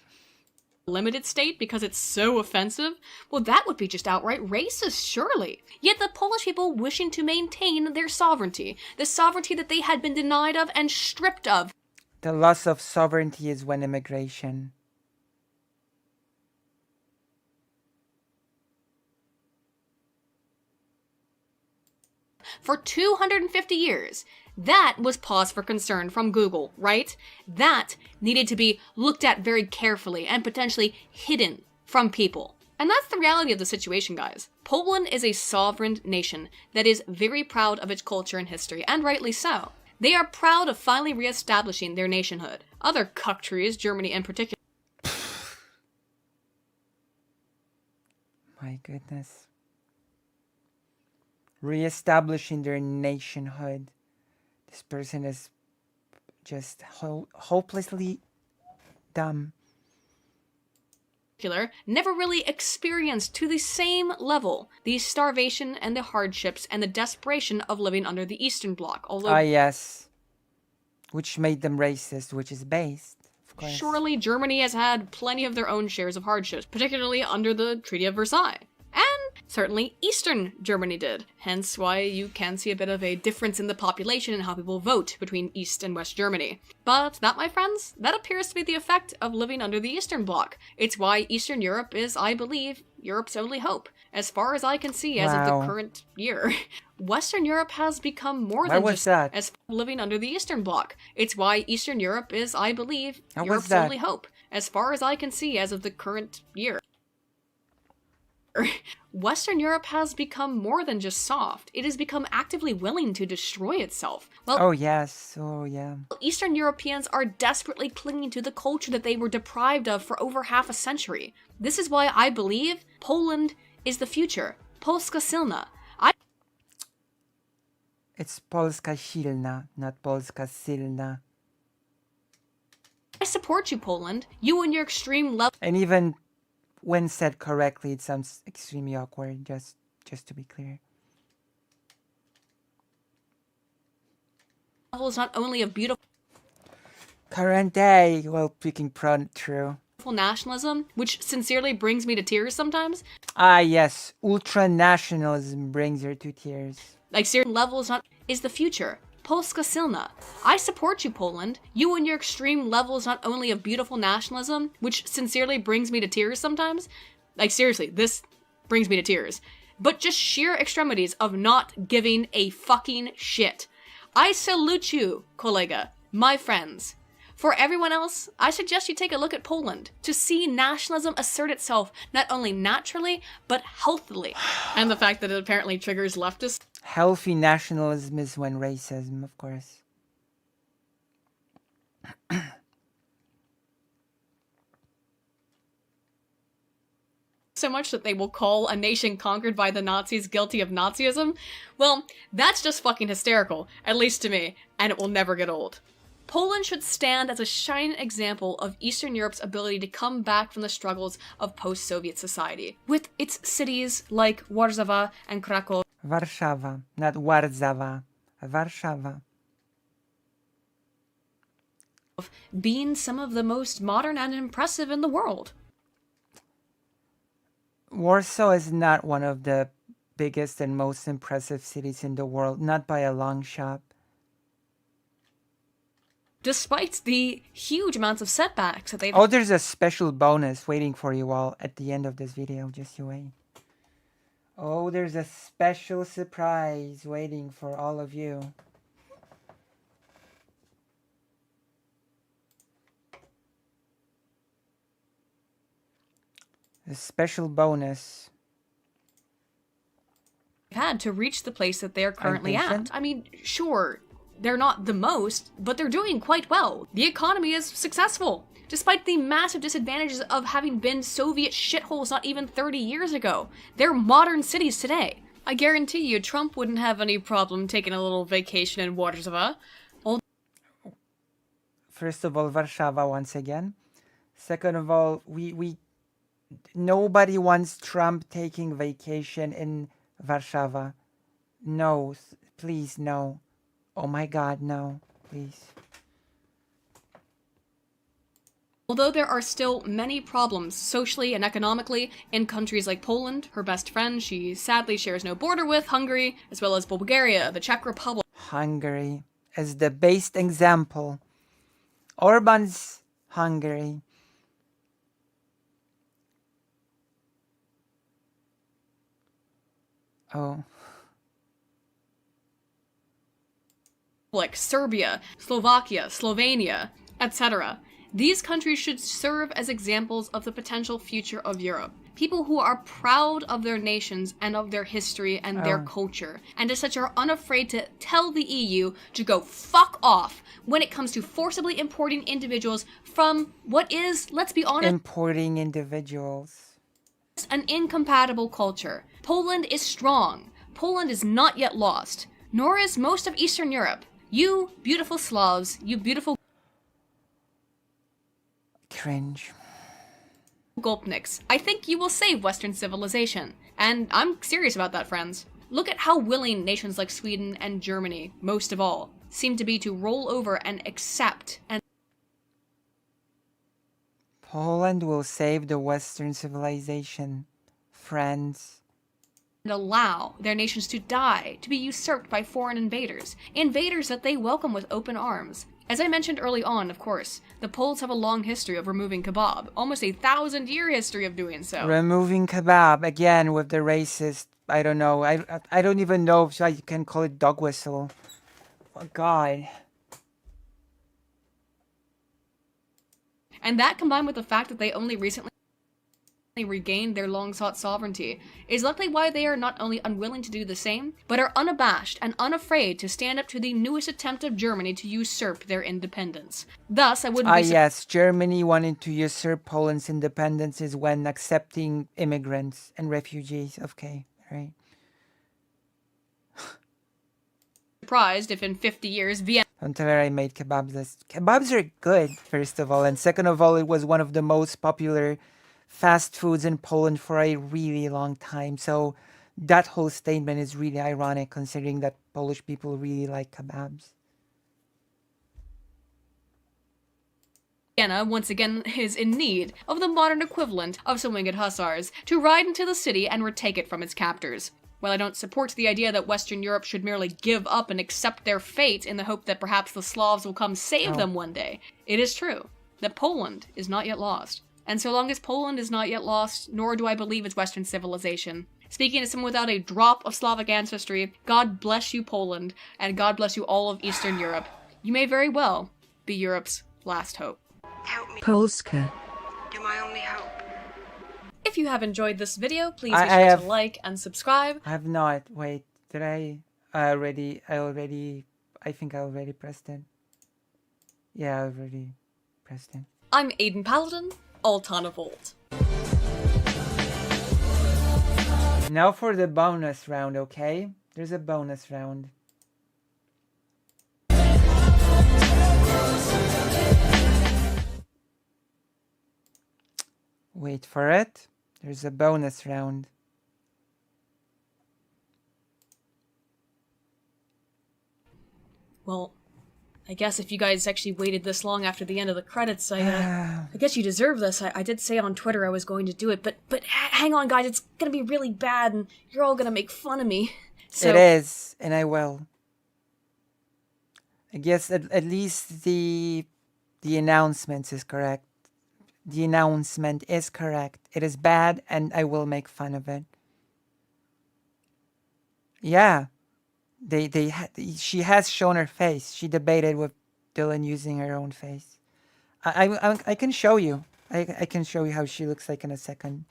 limited state because it's so offensive? Well, that would be just outright racist, surely. Yet the Polish people wishing to maintain their sovereignty, the sovereignty that they had been denied of and stripped of, The loss of sovereignty is when immigration. for 250 years. That was pause for concern from Google, right? That needed to be looked at very carefully and potentially hidden from people. And that's the reality of the situation, guys. Poland is a sovereign nation that is very proud of its culture and history, and rightly so. They are proud of finally reestablishing their nationhood. Other countries, Germany in particular, My goodness. Reestablishing their nationhood. This person is just hopelessly dumb. never really experienced to the same level the starvation and the hardships and the desperation of living under the Eastern Bloc, although Yes. Which made them racist, which is based, of course. surely Germany has had plenty of their own shares of hardships, particularly under the Treaty of Versailles. And certainly Eastern Germany did, hence why you can see a bit of a difference in the population and how people vote between East and West Germany. But that, my friends, that appears to be the effect of living under the Eastern Bloc. It's why Eastern Europe is, I believe, Europe's only hope, as far as I can see as of Wow. the current year. Western Europe has become more Why than was just that? as living under the Eastern Bloc. It's why Eastern Europe is, I believe, How was Europe's that? only hope, as far as I can see as of the current year. Western Europe has become more than just soft. It has become actively willing to destroy itself. Well, Oh, yes. Oh, yeah. Eastern Europeans are desperately clinging to the culture that they were deprived of for over half a century. This is why I believe Poland is the future. Polska silna. It's Polska silna, not Polska silna. I support you, Poland. You and your extreme And even when said correctly, it sounds extremely awkward, just to be clear. levels not only of beautiful Current day, well, speaking true. nationalism, which sincerely brings me to tears sometimes, Ah, yes, ultra-nationalism brings her to tears. like certain levels not is the future. Polska silna. I support you, Poland. You and your extreme levels not only of beautiful nationalism, which sincerely brings me to tears sometimes, like seriously, this brings me to tears, but just sheer extremities of not giving a fucking shit. I salute you, kollega, my friends. For everyone else, I suggest you take a look at Poland to see nationalism assert itself not only naturally, but healthily. And the fact that it apparently triggers leftists. Healthy nationalism is when racism, of course. So much that they will call a nation conquered by the Nazis guilty of Nazism. Well, that's just fucking hysterical, at least to me, and it will never get old. Poland should stand as a shining example of Eastern Europe's ability to come back from the struggles of post-Soviet society, with its cities like Warsaw and Krakow Warszawa, not Warzawa. Warszawa. being some of the most modern and impressive in the world. Warsaw is not one of the biggest and most impressive cities in the world, not by a long shot. Despite the huge amounts of setbacks that they've Oh, there's a special bonus waiting for you all at the end of this video. Just you wait. Oh, there's a special surprise waiting for all of you. A special bonus. had to reach the place that they're currently patient? at. I mean, sure, they're not the most, but they're doing quite well. The economy is successful, despite the massive disadvantages of having been Soviet shitholes not even 30 years ago. They're modern cities today. I guarantee you Trump wouldn't have any problem taking a little vacation in Warsaw. First of all, Warszawa once again. Second of all, nobody wants Trump taking vacation in Warszawa. No, please, no. Oh my God, no, please. Although there are still many problems socially and economically in countries like Poland, her best friend she sadly shares no border with, Hungary, as well as Bulgaria, the Czech Republic, Hungary is the best example. Orban's Hungary. Oh. like Serbia, Slovakia, Slovenia, etc. These countries should serve as examples of the potential future of Europe. People who are proud of their nations and of their history and their culture, and as such are unafraid to tell the EU to go fuck off when it comes to forcibly importing individuals from what is, let's be honest, Importing individuals. an incompatible culture. Poland is strong. Poland is not yet lost, nor is most of Eastern Europe. You beautiful Slavs, you beautiful Cringe. Gulpniks, I think you will save Western civilization. And I'm serious about that, friends. Look at how willing nations like Sweden and Germany, most of all, seem to be to roll over and accept and Poland will save the Western civilization. Friends. allow their nations to die, to be usurped by foreign invaders. Invaders that they welcome with open arms. As I mentioned early on, of course, the Poles have a long history of removing kebab, almost a 1,000-year history of doing so. Removing kebab again with the racist. I don't know. I don't even know if I can call it dog whistle. Oh God. And that combined with the fact that they only recently regained their long-sought sovereignty is likely why they are not only unwilling to do the same, but are unabashed and unafraid to stand up to the newest attempt of Germany to usurp their independence. Thus, I wouldn't be Yes, Germany wanted to usurp Poland's independence is when accepting immigrants and refugees. Okay, right. surprised if in 50 years Vienna Don't tell her I made kebabs. Kebabs are good, first of all. And second of all, it was one of the most popular fast foods in Poland for a really long time. So that whole statement is really ironic considering that Polish people really like kebabs. Vienna, once again, is in need of the modern equivalent of some winged hussars to ride into the city and retake it from its captors. While I don't support the idea that Western Europe should merely give up and accept their fate in the hope that perhaps the Slavs will come save them one day, it is true that Poland is not yet lost. And so long as Poland is not yet lost, nor do I believe it's Western civilization. Speaking as someone without a drop of Slavic ancestry, God bless you, Poland, and God bless you all of Eastern Europe. You may very well be Europe's last hope. Help me. Polska. You're my only hope. If you have enjoyed this video, please I be sure have- to like and subscribe. I have not. Wait, did I think I already pressed it. Yeah, I already pressed it. I'm Aiden Paladin, Altana Volt. Now for the bonus round, okay? There's a bonus round. Wait for it. There's a bonus round. Well, I guess if you guys actually waited this long after the end of the credits, I guess you deserve this. I did say on Twitter I was going to do it, but hang on, guys, it's gonna be really bad, and you're all gonna make fun of me. So, It is, and I will. I guess at least the announcement is correct. The announcement is correct. It is bad, and I will make fun of it. Yeah, she has shown her face. She debated with Dylan using her own face. I can show you. I can show you how she looks like in a second.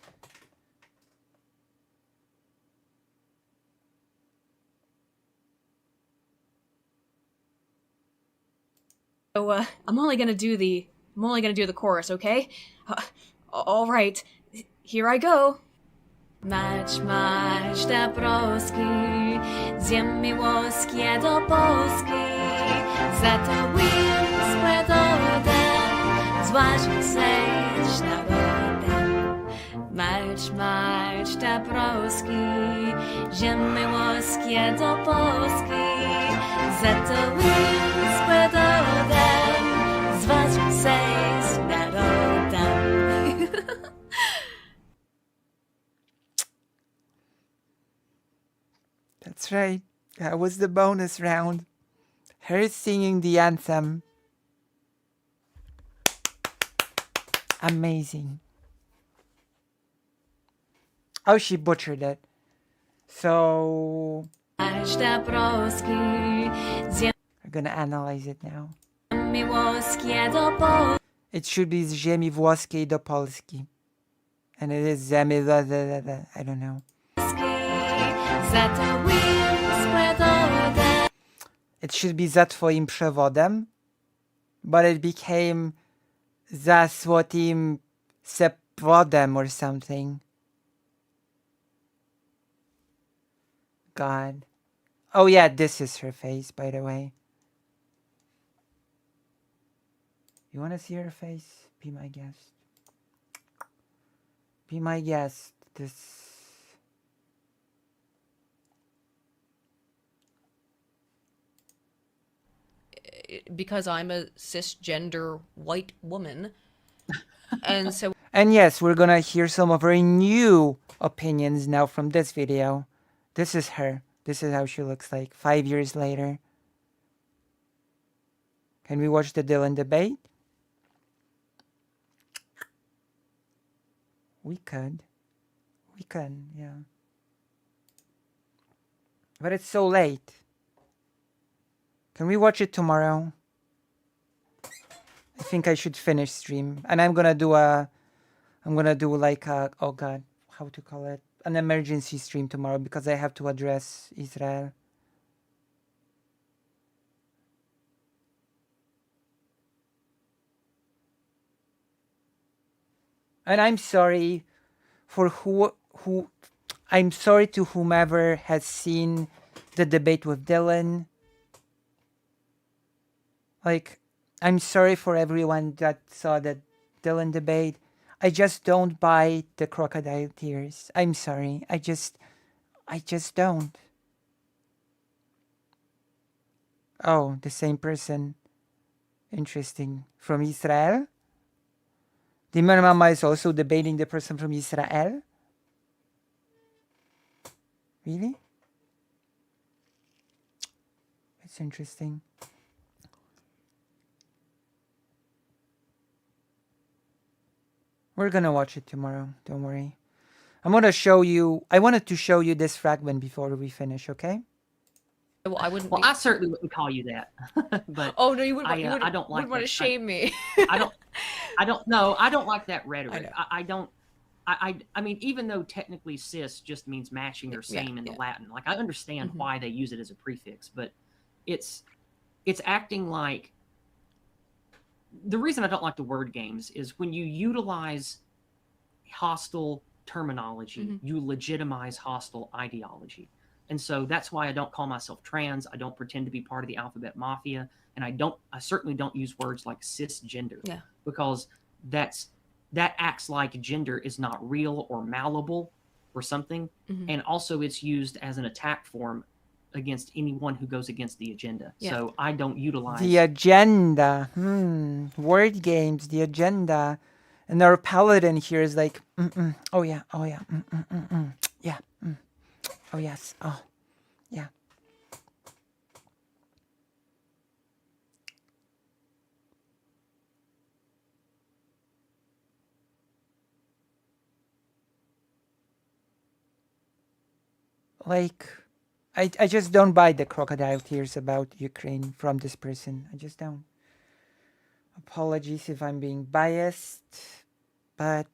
I'm only gonna do the chorus, okay? All right, here I go. Mać, mać te proski, ziem miłoskie do Polski, za to wysłę dodem, złaś sejść narodem. Mać, mać te proski, ziem miłoskie do Polski, za to wysłę dodem, złaś sejść narodem. That's right. That was the bonus round. Her singing the anthem. Amazing. Oh, she butchered it. So we're gonna analyze it now. It should be ziemi włoskiej do Polski. And it is ziemi, I don't know. It should be za twoim przewodem, but it became za swoim sepwodem or something. God. Oh yeah, this is her face, by the way. You want to see her face? Be my guest. Be my guest. This... Because I'm a cisgender white woman. And so... And yes, we're gonna hear some of her new opinions now from this video. This is her. This is how she looks like 5 years later. Can we watch the Dylan debate? We could. We can, yeah. But it's so late. Can we watch it tomorrow? I think I should finish stream. And I'm gonna do like a, oh god, how to call it? An emergency stream tomorrow because I have to address Israel. And I'm sorry for I'm sorry to whomever has seen the debate with Dylan. Like, I'm sorry for everyone that saw the Dylan debate. I just don't buy the crocodile tears. I'm sorry. I just don't. Oh, the same person. Interesting. From Israel? Dimmer Mama is also debating the person from Israel? Really? It's interesting. We're gonna watch it tomorrow. Don't worry. I'm gonna show you. I wanted to show you this fragment before we finish, okay? Well, I wouldn't. Well, I certainly wouldn't call you that. But oh no, you wouldn't. I don't like. Would want to shame me. I don't. No, I don't like that rhetoric. I don't. I mean, even though technically cis just means matching or same in the Latin, like I understand why they use it as a prefix, but it's acting like. The reason I don't like the word games is when you utilize hostile terminology, you legitimize hostile ideology. And so that's why I don't call myself trans. I don't pretend to be part of the alphabet mafia. And I certainly don't use words like cisgender. Yeah. Because that's that acts like gender is not real or malleable or something. And also it's used as an attack form against anyone who goes against the agenda. Yeah. So I don't utilize The agenda. Word games, the agenda. And our paladin here is like, oh yeah, oh yeah, yeah, oh yes, oh yeah. Like, I just don't buy the crocodile tears about Ukraine from this person. I just don't. Apologies if I'm being biased, but